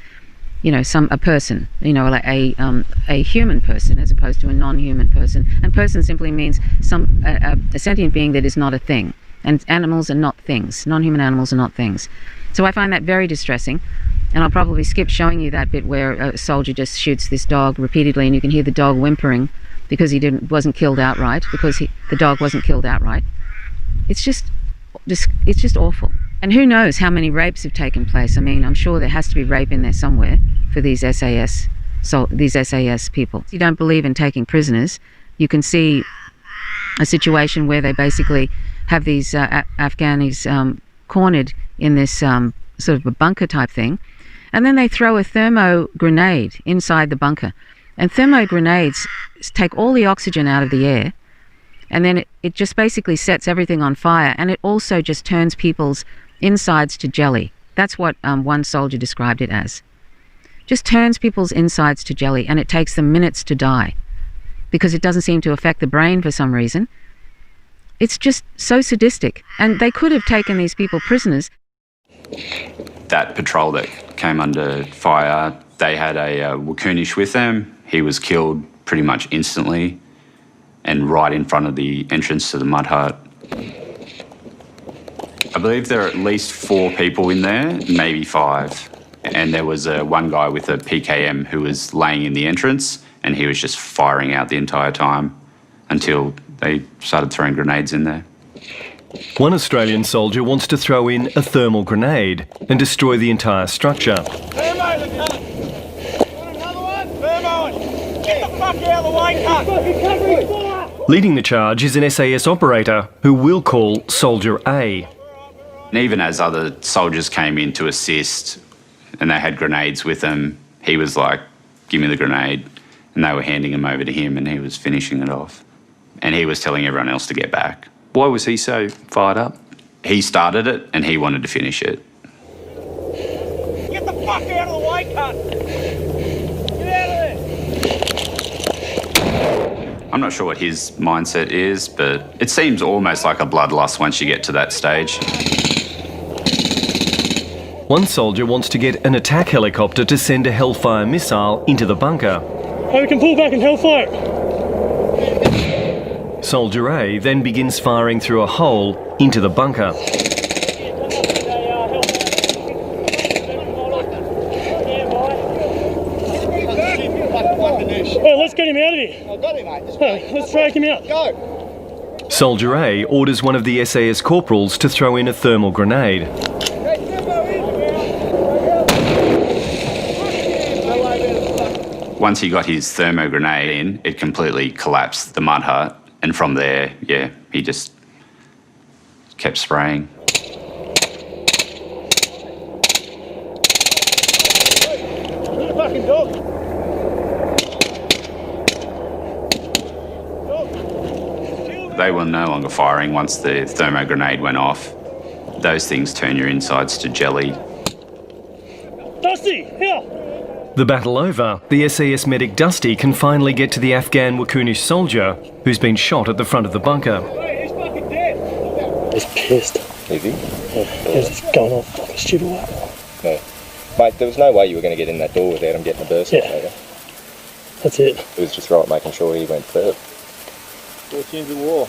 A person, like a human person as opposed to a non-human person. And person simply means a sentient being that is not a thing. And animals are not things. Non-human animals are not things. So I find that very distressing. And I'll probably skip showing you that bit where a soldier just shoots this dog repeatedly, and you can hear the dog whimpering because wasn't killed outright, because the dog wasn't killed outright. It's just awful. And who knows how many rapes have taken place. I mean, I'm sure there has to be rape in there somewhere for these SAS people. If you don't believe in taking prisoners, you can see a situation where they basically have these Afghanis cornered in this sort of a bunker type thing, and then they throw a thermo grenade inside the bunker. And thermo grenades take all the oxygen out of the air, and then it just basically sets everything on fire, and it also just turns people's insides to jelly. That's what one soldier described it as. Just turns people's insides to jelly, and it takes them minutes to die because it doesn't seem to affect the brain for some reason. It's just so sadistic, and they could have taken these people prisoners. That patrol that came under fire, they had a Wakunish with them. He was killed pretty much instantly and right in front of the entrance to the mud hut. I believe there are at least 4 people in there, maybe 5. And there was one guy with a PKM who was laying in the entrance, and he was just firing out the entire time until they started throwing grenades in there. One Australian soldier wants to throw in a thermal grenade and destroy the entire structure. Another one? Get the fuck out of the way, Leading the charge is an SAS operator who we'll call Soldier A. And even as other soldiers came in to assist, and they had grenades with them. He was like, give me the grenade. And they were handing them over to him and he was finishing it off. And he was telling everyone else to get back. Why was he so fired up? He started it and he wanted to finish it. Get the fuck out of the way, cunt! Get out of there! I'm not sure what his mindset is, but it seems almost like a bloodlust once you get to that stage. One soldier wants to get an attack helicopter to send a Hellfire missile into the bunker. Oh, we can pull back and hellfire. Soldier A then begins firing through a hole into the bunker. Oh, let's get him out of here. I've got him, mate. Let's drag him out. Go. Soldier A orders one of the SAS corporals to throw in a thermal grenade. Once he got his thermo grenade in, it completely collapsed the mud hut. And from there, yeah, he just kept spraying. Good fucking dog. They were no longer firing once the thermo grenade went off. Those things turn your insides to jelly. Dusty, here. The battle over, the SAS medic Dusty can finally get to the Afghan Wakunish soldier who's been shot at the front of the bunker. Hey, he's fucking dead. He's pissed. Is he? He's just going off like a stupid way. No. Mate, there was no way you were going to get in that door without him getting a burst. Yeah. That's it. It was just right making sure he went first. Fortunes of war.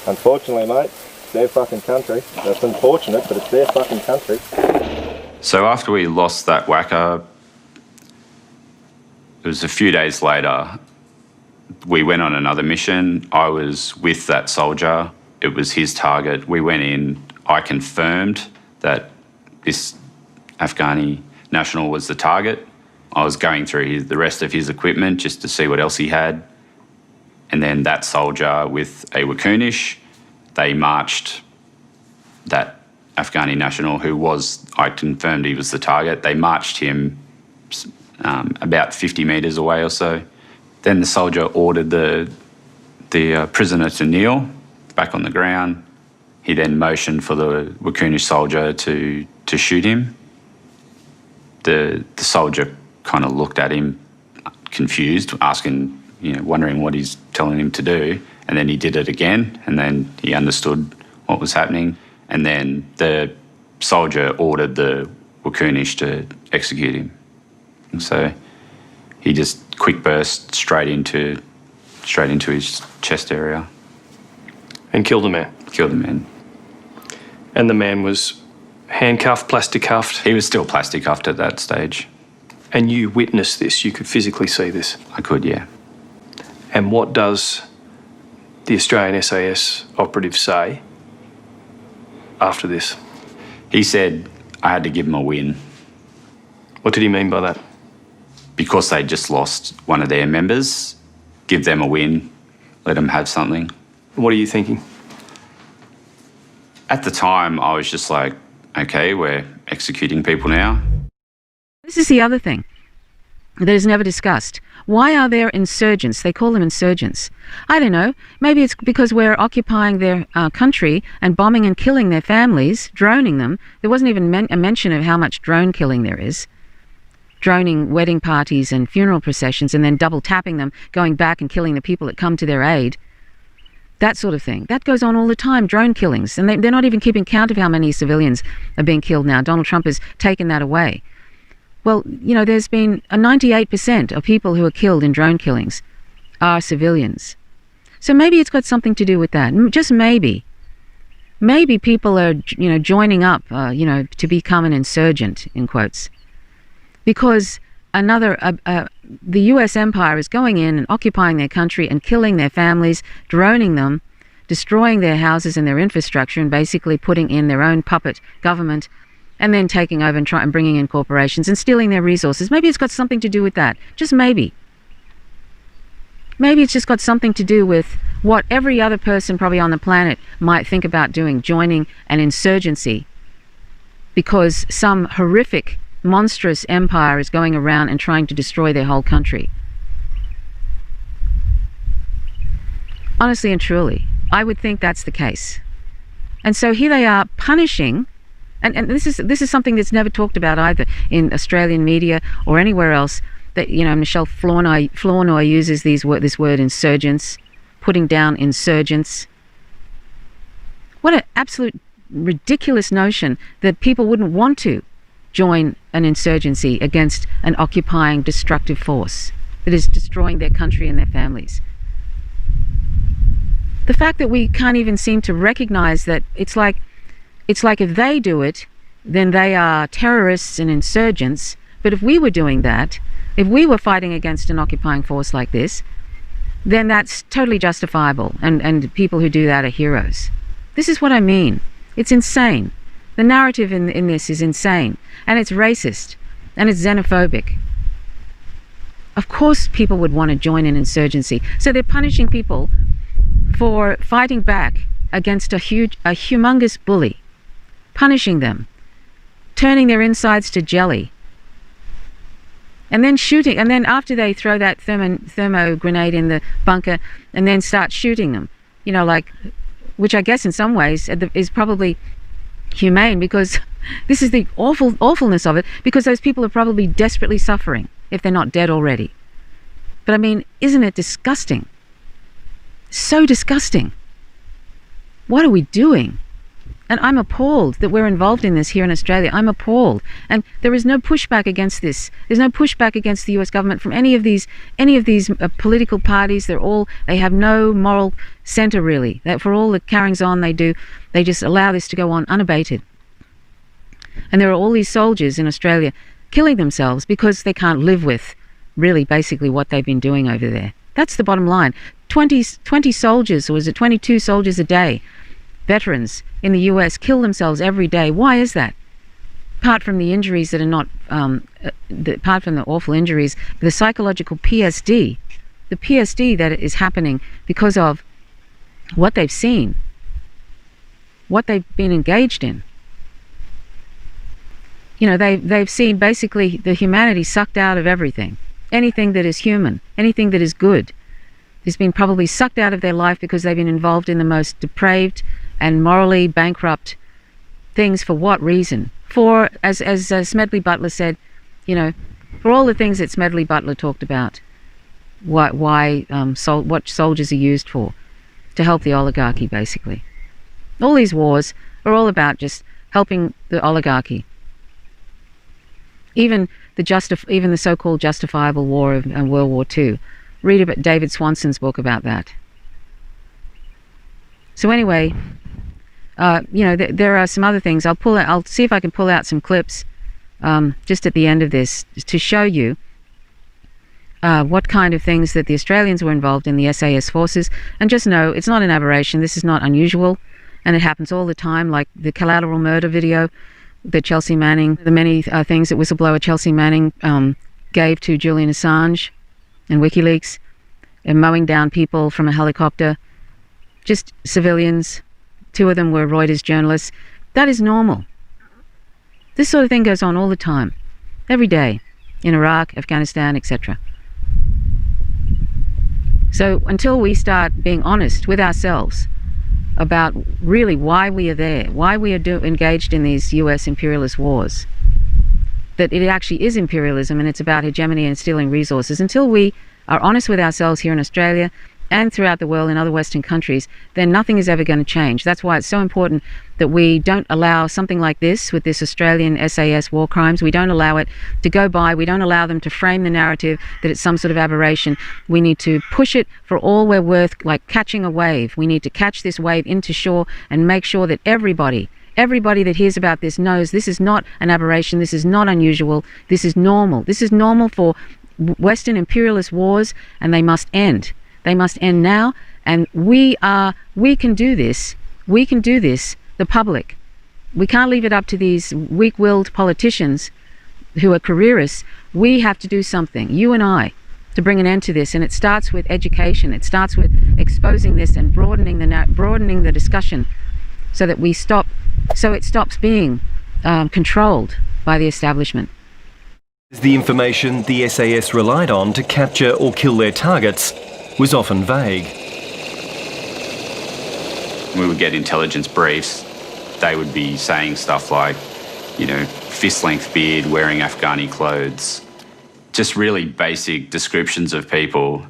Unfortunately, mate, it's their fucking country. That's unfortunate, but it's their fucking country. So after we lost that whacker, it was a few days later, we went on another mission. I was with that soldier. It was his target. We went in. I confirmed that this Afghani national was the target. I was going through the rest of his equipment just to see what else he had. And then that soldier with a Wakunish, they marched that Afghani national who was, I confirmed he was the target. They marched him about 50 metres away or so. Then the soldier ordered the prisoner to kneel back on the ground. He then motioned for the Wakunish soldier to shoot him. The soldier kind of looked at him confused, asking, wondering what he's telling him to do. And then he did it again, and then he understood what was happening. And then the soldier ordered the Wakunish to execute him. So he just quick burst straight into his chest area. And killed the man? Killed the man. And the man was handcuffed, plastic cuffed? He was still plastic cuffed at that stage. And you witnessed this? You could physically see this? I could, yeah. And what does the Australian SAS operative say after this? He said I had to give him a win. What did he mean by that? Because they just lost one of their members, give them a win, let them have something. What are you thinking? At the time, I was just like, okay, we're executing people now. This is the other thing that is never discussed. Why are there insurgents? They call them insurgents. I don't know. Maybe it's because we're occupying their country and bombing and killing their families, droning them. There wasn't even a mention of how much drone killing there is. Droning wedding parties and funeral processions and then double tapping them, going back and killing the people that come to their aid. That sort of thing. That goes on all the time, drone killings. And they're not even keeping count of how many civilians are being killed now. Donald Trump has taken that away. Well, there's been 98% of people who are killed in drone killings are civilians. So maybe it's got something to do with that. Just maybe. Maybe people are, joining up, to become an insurgent, in quotes. Because the US empire is going in and occupying their country and killing their families, droning them, destroying their houses and their infrastructure, and basically putting in their own puppet government, and then taking over and bringing in corporations and stealing their resources. Maybe it's got something to do with that. Just maybe. Maybe it's just got something to do with what every other person probably on the planet might think about doing, joining an insurgency, because some horrific monstrous empire is going around and trying to destroy their whole country. Honestly and truly, I would think that's the case. And so here they are punishing, and this is something that's never talked about either in Australian media or anywhere else. That, you know, Michelle Flournoy uses this word insurgents, putting down insurgents. What an absolute ridiculous notion that people wouldn't want to join an insurgency against an occupying destructive force that is destroying their country and their families. The fact that we can't even seem to recognize that it's like if they do it, then they are terrorists and insurgents. But if we were doing that, if we were fighting against an occupying force like this, then that's totally justifiable, and people who do that are heroes. This is what I mean. It's insane. The narrative in this is insane, and it's racist, and it's xenophobic. Of course people would want to join an insurgency. So they're punishing people for fighting back against a humongous bully, punishing them, turning their insides to jelly, and then shooting, and then after they throw that thermo grenade in the bunker and then start shooting them, you know, like, which I guess in some ways is probably humane, because this is the awfulness of it, because those people are probably desperately suffering if they're not dead already. But I mean, isn't it disgusting? So disgusting. What are we doing? And I'm appalled that we're involved in this here in Australia. I'm appalled. And there is no pushback against this. There's no pushback against the US government from any of these political parties. They have no moral center, really. That for all the carryings on they do, they just allow this to go on unabated. And there are all these soldiers in Australia killing themselves because they can't live with, really, basically what they've been doing over there. That's the bottom line. 20 soldiers, or was it 22 soldiers a day, veterans in the US, kill themselves every day. Why is that? Apart from the injuries that are not, apart from the awful injuries, the psychological PSD, the PSD that is happening because of what they've seen, what they've been engaged in. You know, they've seen basically the humanity sucked out of everything. Anything that is human, anything that is good, has been probably sucked out of their life because they've been involved in the most depraved and morally bankrupt things. For what reason? For, as Smedley Butler said, you know, for all the things that Smedley Butler talked about, what soldiers are used for, to help the oligarchy, basically. All these wars are all about just helping the oligarchy. Even the so-called justifiable war of World War II. Read about David Swanson's book about that. So anyway, you know, there are some other things. I'll see if I can pull out some clips just at the end of this to show you what kind of things that the Australians were involved in, the SAS forces. And just know, it's not an aberration. This is not unusual, and it happens all the time, like the collateral murder video that Chelsea Manning, the many things that whistleblower Chelsea Manning gave to Julian Assange and WikiLeaks, and mowing down people from a helicopter, just civilians. 2 of them were Reuters journalists. That is normal. This sort of thing goes on all the time, every day, in Iraq, Afghanistan, etc. So until we start being honest with ourselves about really why we are there, why we are engaged in these US imperialist wars, that it actually is imperialism and it's about hegemony and stealing resources, until we are honest with ourselves here in Australia and throughout the world in other Western countries, then nothing is ever going to change. That's why it's so important that we don't allow something like this with this Australian SAS war crimes. We don't allow it to go by. We don't allow them to frame the narrative that it's some sort of aberration. We need to push it for all we're worth, like catching a wave. We need to catch this wave into shore and make sure that everybody that hears about this knows this is not an aberration. This is not unusual. This is normal. This is normal for Western imperialist wars, and they must end. They must end now, and we can do this. We can do this, the public. We can't leave it up to these weak-willed politicians who are careerists. We have to do something, you and I, to bring an end to this. And it starts with education. It starts with exposing this and broadening the discussion, so that it stops being controlled by the establishment. The information the SAS relied on to capture or kill their targets was often vague. We would get intelligence briefs. They would be saying stuff like, fist-length beard, wearing Afghani clothes. Just really basic descriptions of people,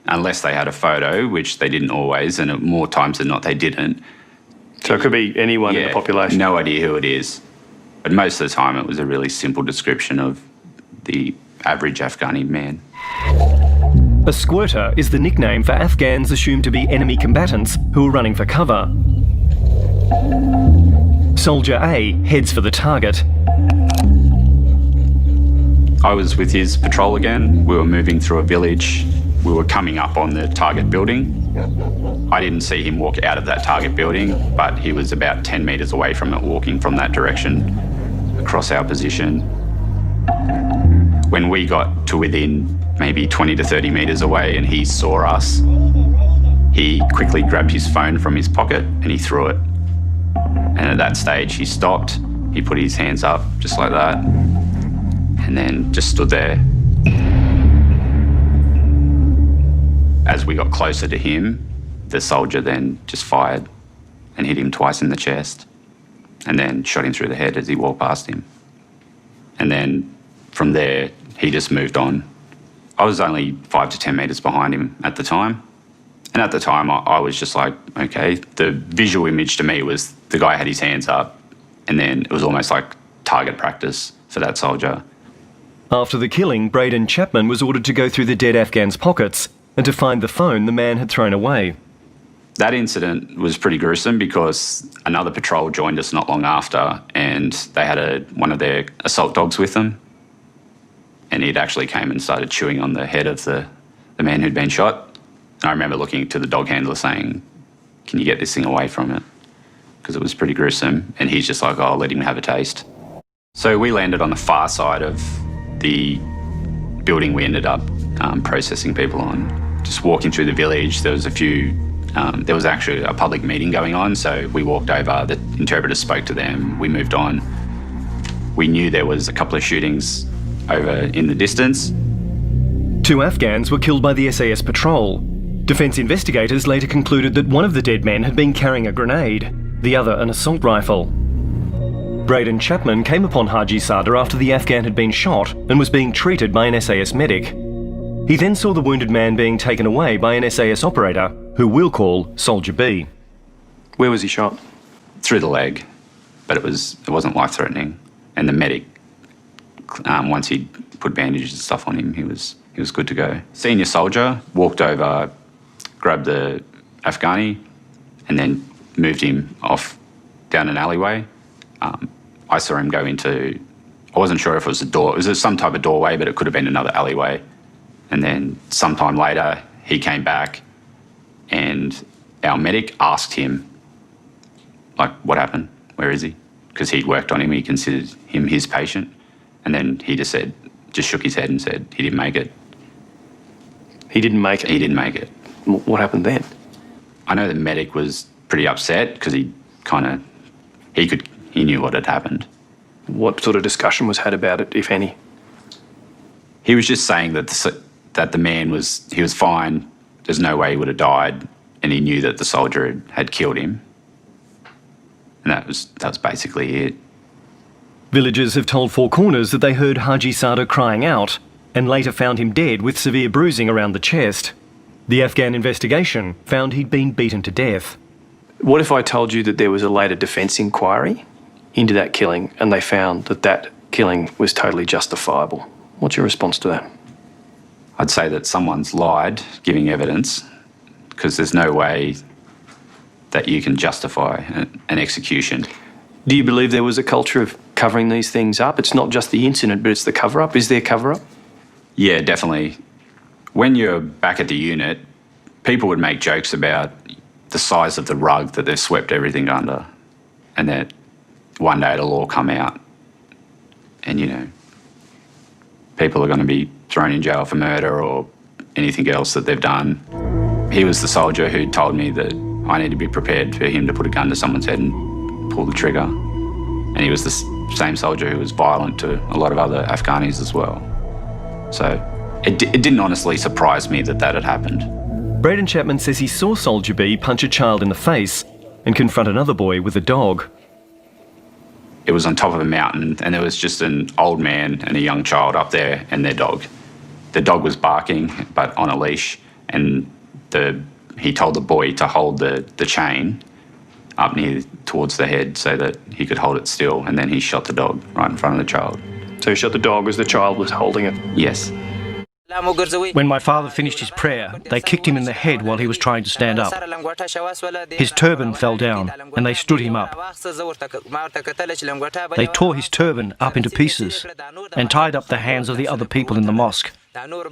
unless they had a photo, which they didn't always, and more times than not they didn't. So it could be anyone in the population? No idea who it is. But most of the time it was a really simple description of the average Afghani man. A squirter is the nickname for Afghans assumed to be enemy combatants who are running for cover. Soldier A heads for the target. I was with his patrol again. We were moving through a village. We were coming up on the target building. I didn't see him walk out of that target building, but he was about 10 metres away from it, walking from that direction across our position. When we got to within maybe 20 to 30 metres away and he saw us, he quickly grabbed his phone from his pocket and he threw it. And at that stage he stopped, he put his hands up just like that, and then just stood there. As we got closer to him, the soldier then just fired and hit him twice in the chest and then shot him through the head as he walked past him. And then from there, he just moved on. I was only 5 to 10 metres behind him at the time. And at the time, I was just like, okay, the visual image to me was the guy had his hands up, and then it was almost like target practice for that soldier. After the killing, Braden Chapman was ordered to go through the dead Afghans' pockets and to find the phone the man had thrown away. That incident was pretty gruesome because another patrol joined us not long after, and they had one of their assault dogs with them. And he'd actually came and started chewing on the head of the man who'd been shot. And I remember looking to the dog handler saying, "Can you get this thing away from it?" Because it was pretty gruesome. And he's just like, "Oh, I'll let him have a taste." So we landed on the far side of the building we ended up processing people on. Just walking through the village, there was there was actually a public meeting going on, so we walked over, the interpreter spoke to them, we moved on. We knew there was a couple of shootings over in the distance. 2 Afghans were killed by the SAS patrol. Defence investigators later concluded that one of the dead men had been carrying a grenade, the other an assault rifle. Braden Chapman came upon Haji Sada after the Afghan had been shot and was being treated by an SAS medic. He then saw the wounded man being taken away by an SAS operator, who we'll call Soldier B. Where was he shot? Through the leg, but it wasn't life-threatening. And the medic, once he'd put bandages and stuff on him, he was good to go. Senior soldier walked over, grabbed the Afghani, and then moved him off down an alleyway. I saw him go into, I wasn't sure if it was a door, it was some type of doorway, but it could have been another alleyway. And then sometime later, he came back and our medic asked him, like, what happened? Where is he? Because he'd worked on him, he considered him his patient. And then he just shook his head and said he didn't make it. He didn't make it? He didn't make it. What happened then? I know the medic was pretty upset because he knew what had happened. What sort of discussion was had about it, if any? He was just saying that the man was fine, there's no way he would have died, and he knew that the soldier had killed him. And that was basically it. Villagers have told Four Corners that they heard Haji Sada crying out and later found him dead with severe bruising around the chest. The Afghan investigation found he'd been beaten to death. What if I told you that there was a later defence inquiry into that killing and they found that killing was totally justifiable? What's your response to that? I'd say that someone's lied, giving evidence, because there's no way that you can justify an execution. Do you believe there was a culture of covering these things up? It's not just the incident, but it's the cover-up. Is there cover-up? Yeah, definitely. When you're back at the unit, people would make jokes about the size of the rug that they've swept everything under, and that one day it'll all come out. And, people are going to be thrown in jail for murder or anything else that they've done. He was the soldier who told me that I need to be prepared for him to put a gun to someone's head and pull the trigger. And he was the same soldier who was violent to a lot of other Afghanis as well. So it didn't honestly surprise me that had happened. Braden Chapman says he saw Soldier B punch a child in the face and confront another boy with a dog. It was on top of a mountain and there was just an old man and a young child up there and their dog. The dog was barking, but on a leash, and he told the boy to hold the chain up near towards the head so that he could hold it still, and then he shot the dog right in front of the child. So he shot the dog as the child was holding it? Yes. When my father finished his prayer, they kicked him in the head while he was trying to stand up. His turban fell down and they stood him up. They tore his turban up into pieces and tied up the hands of the other people in the mosque.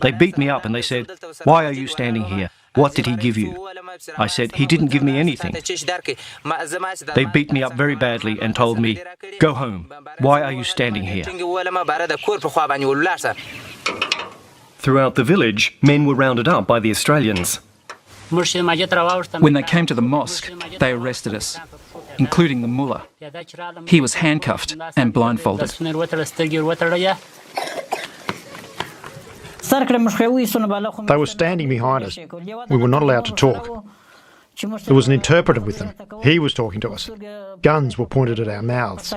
They beat me up and they said, "Why are you standing here? What did he give you?" I said, "He didn't give me anything." They beat me up very badly and told me, "Go home. Why are you standing here?" Throughout the village, men were rounded up by the Australians. When they came to the mosque, they arrested us, including the mullah. He was handcuffed and blindfolded. They were standing behind us. We were not allowed to talk. There was an interpreter with them. He was talking to us. Guns were pointed at our mouths.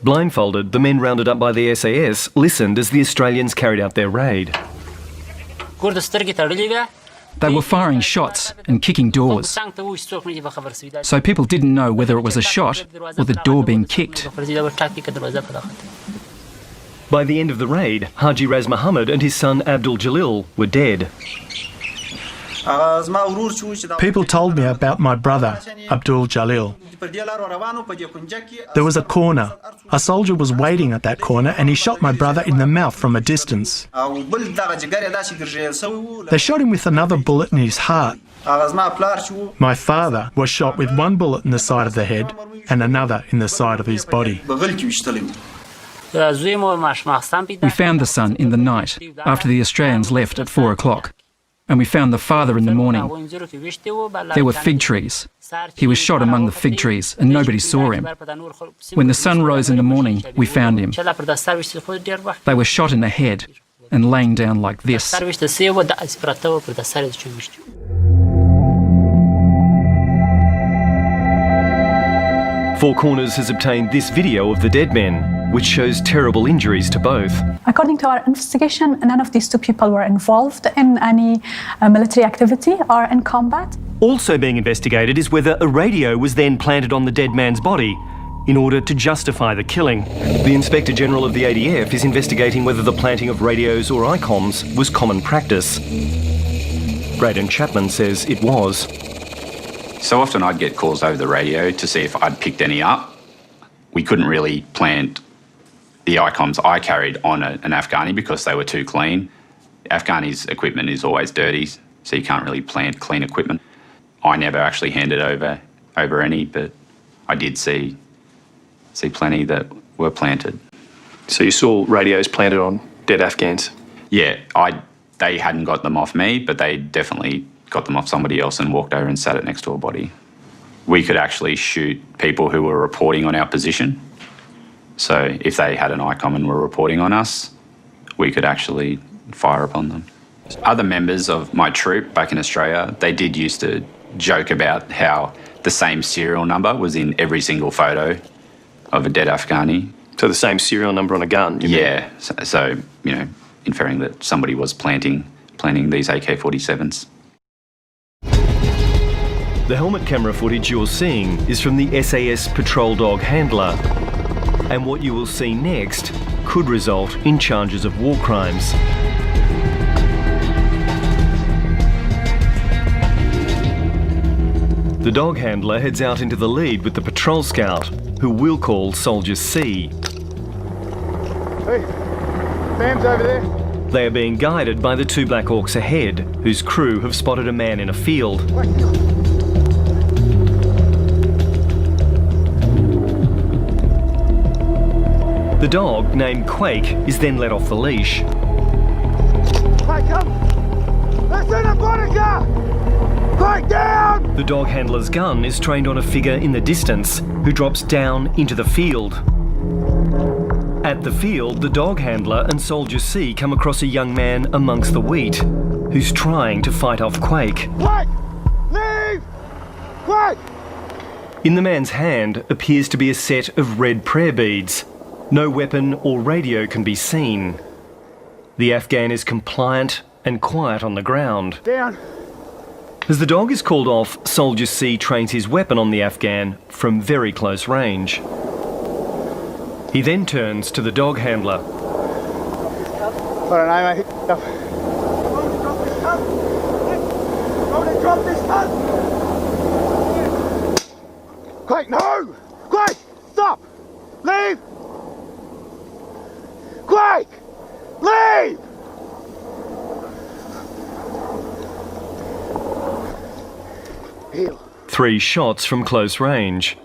Blindfolded, the men rounded up by the SAS listened as the Australians carried out their raid. They were firing shots and kicking doors. So people didn't know whether it was a shot or the door being kicked. By the end of the raid, Haji Raz Muhammad and his son Abdul Jalil were dead. People told me about my brother, Abdul Jalil. There was a corner. A soldier was waiting at that corner and he shot my brother in the mouth from a distance. They shot him with another bullet in his heart. My father was shot with one bullet in the side of the head and another in the side of his body. We found the son in the night after the Australians left at 4 o'clock. And we found the father in the morning. There were fig trees. He was shot among the fig trees and nobody saw him. When the sun rose in the morning, we found him. They were shot in the head and laying down like this. Four Corners has obtained this video of the dead men, which shows terrible injuries to both. According to our investigation, none of these two people were involved in any military activity or in combat. Also being investigated is whether a radio was then planted on the dead man's body in order to justify the killing. The Inspector General of the ADF is investigating whether the planting of radios or ICOMs was common practice. Braden Chapman says it was. So often I'd get calls over the radio to see if I'd picked any up. We couldn't really plant the ICOMs I carried on an Afghani because they were too clean. Afghani's equipment is always dirty, so you can't really plant clean equipment. I never actually handed over any, but I did see plenty that were planted. So you saw radios planted on dead Afghans? Yeah, they hadn't got them off me, but they definitely got them off somebody else and walked over and sat it next to a body. We could actually shoot people who were reporting on our position. So if they had an ICOM and were reporting on us, we could actually fire upon them. Other members of my troop back in Australia, they did used to joke about how the same serial number was in every single photo of a dead Afghani. So the same serial number on a gun? Yeah, so inferring that somebody was planting these AK-47s. The helmet camera footage you're seeing is from the SAS patrol dog handler, and what you will see next could result in charges of war crimes. The dog handler heads out into the lead with the patrol scout, who we'll call Soldier C. Hey, Sam's over there. They are being guided by the two Black Hawks ahead, whose crew have spotted a man in a field. The dog, named Quake, is then let off the leash. Hey, come! Listen, I've got a car! Quiet down! The dog handler's gun is trained on a figure in the distance who drops down into the field. At the field, the dog handler and Soldier C come across a young man amongst the wheat who's trying to fight off Quake. Quiet! Leave! Quiet! In the man's hand appears to be a set of red prayer beads. No weapon or radio can be seen. The Afghan is compliant and quiet on the ground. Down. As the dog is called off, Soldier C trains his weapon on the Afghan from very close range. He then turns to the dog handler. I don't know, mate. Drop this gun! Quick, no! Quick! Stop! Leave! Quick! Leave! Heal. 3 shots from close range.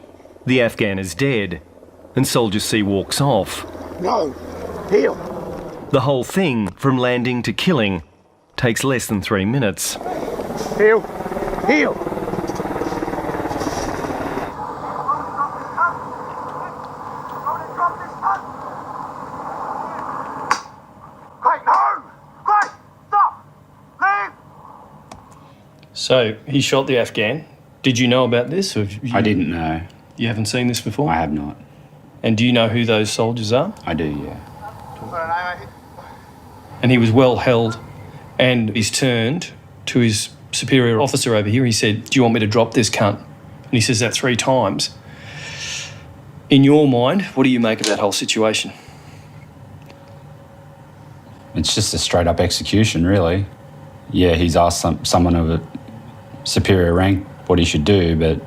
The Afghan is dead, and Soldier C walks off. No! Heal! The whole thing, from landing to killing, takes less than 3 minutes. Heal! Heal! So, he shot the Afghan. Did you know about this? Or I didn't know. You haven't seen this before? I have not. And do you know who those soldiers are? I do, yeah. And he was well held, and he's turned to his superior officer over here. He said, "Do you want me to drop this cunt?" And he says that 3 times. In your mind, what do you make of that whole situation? It's just a straight up execution, really. Yeah, he's asked someone of a superior rank what he should do, but it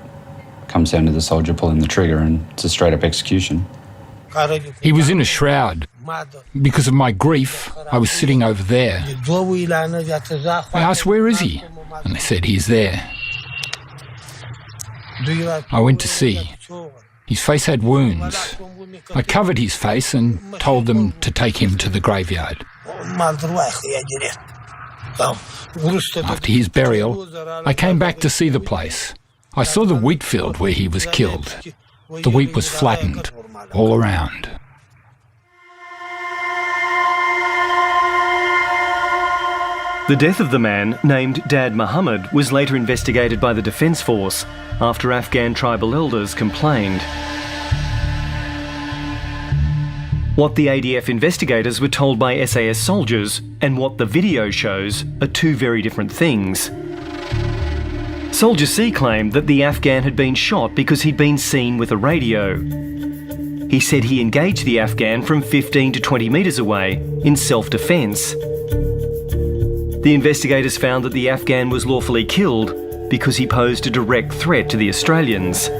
comes down to the soldier pulling the trigger, and it's a straight up execution. He was in a shroud. Because of my grief, I was sitting over there. I asked, "Where is he?" And they said, "He's there." I went to see. His face had wounds. I covered his face and told them to take him to the graveyard. After his burial, I came back to see the place. I saw the wheat field where he was killed. The wheat was flattened all around. The death of the man, named Dad Muhammad, was later investigated by the Defence Force after Afghan tribal elders complained. What the ADF investigators were told by SAS soldiers and what the video shows are 2 very different things. Soldier C claimed that the Afghan had been shot because he'd been seen with a radio. He said he engaged the Afghan from 15 to 20 metres away in self-defence. The investigators found that the Afghan was lawfully killed because he posed a direct threat to the Australians.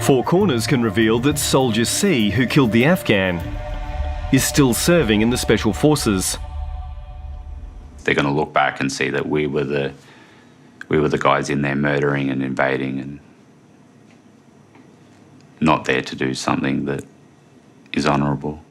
4 Corners can reveal that Soldier C, who killed the Afghan, is still serving in the Special Forces. They're going to look back and see that we were the guys in there murdering and invading and not there to do something that is honourable.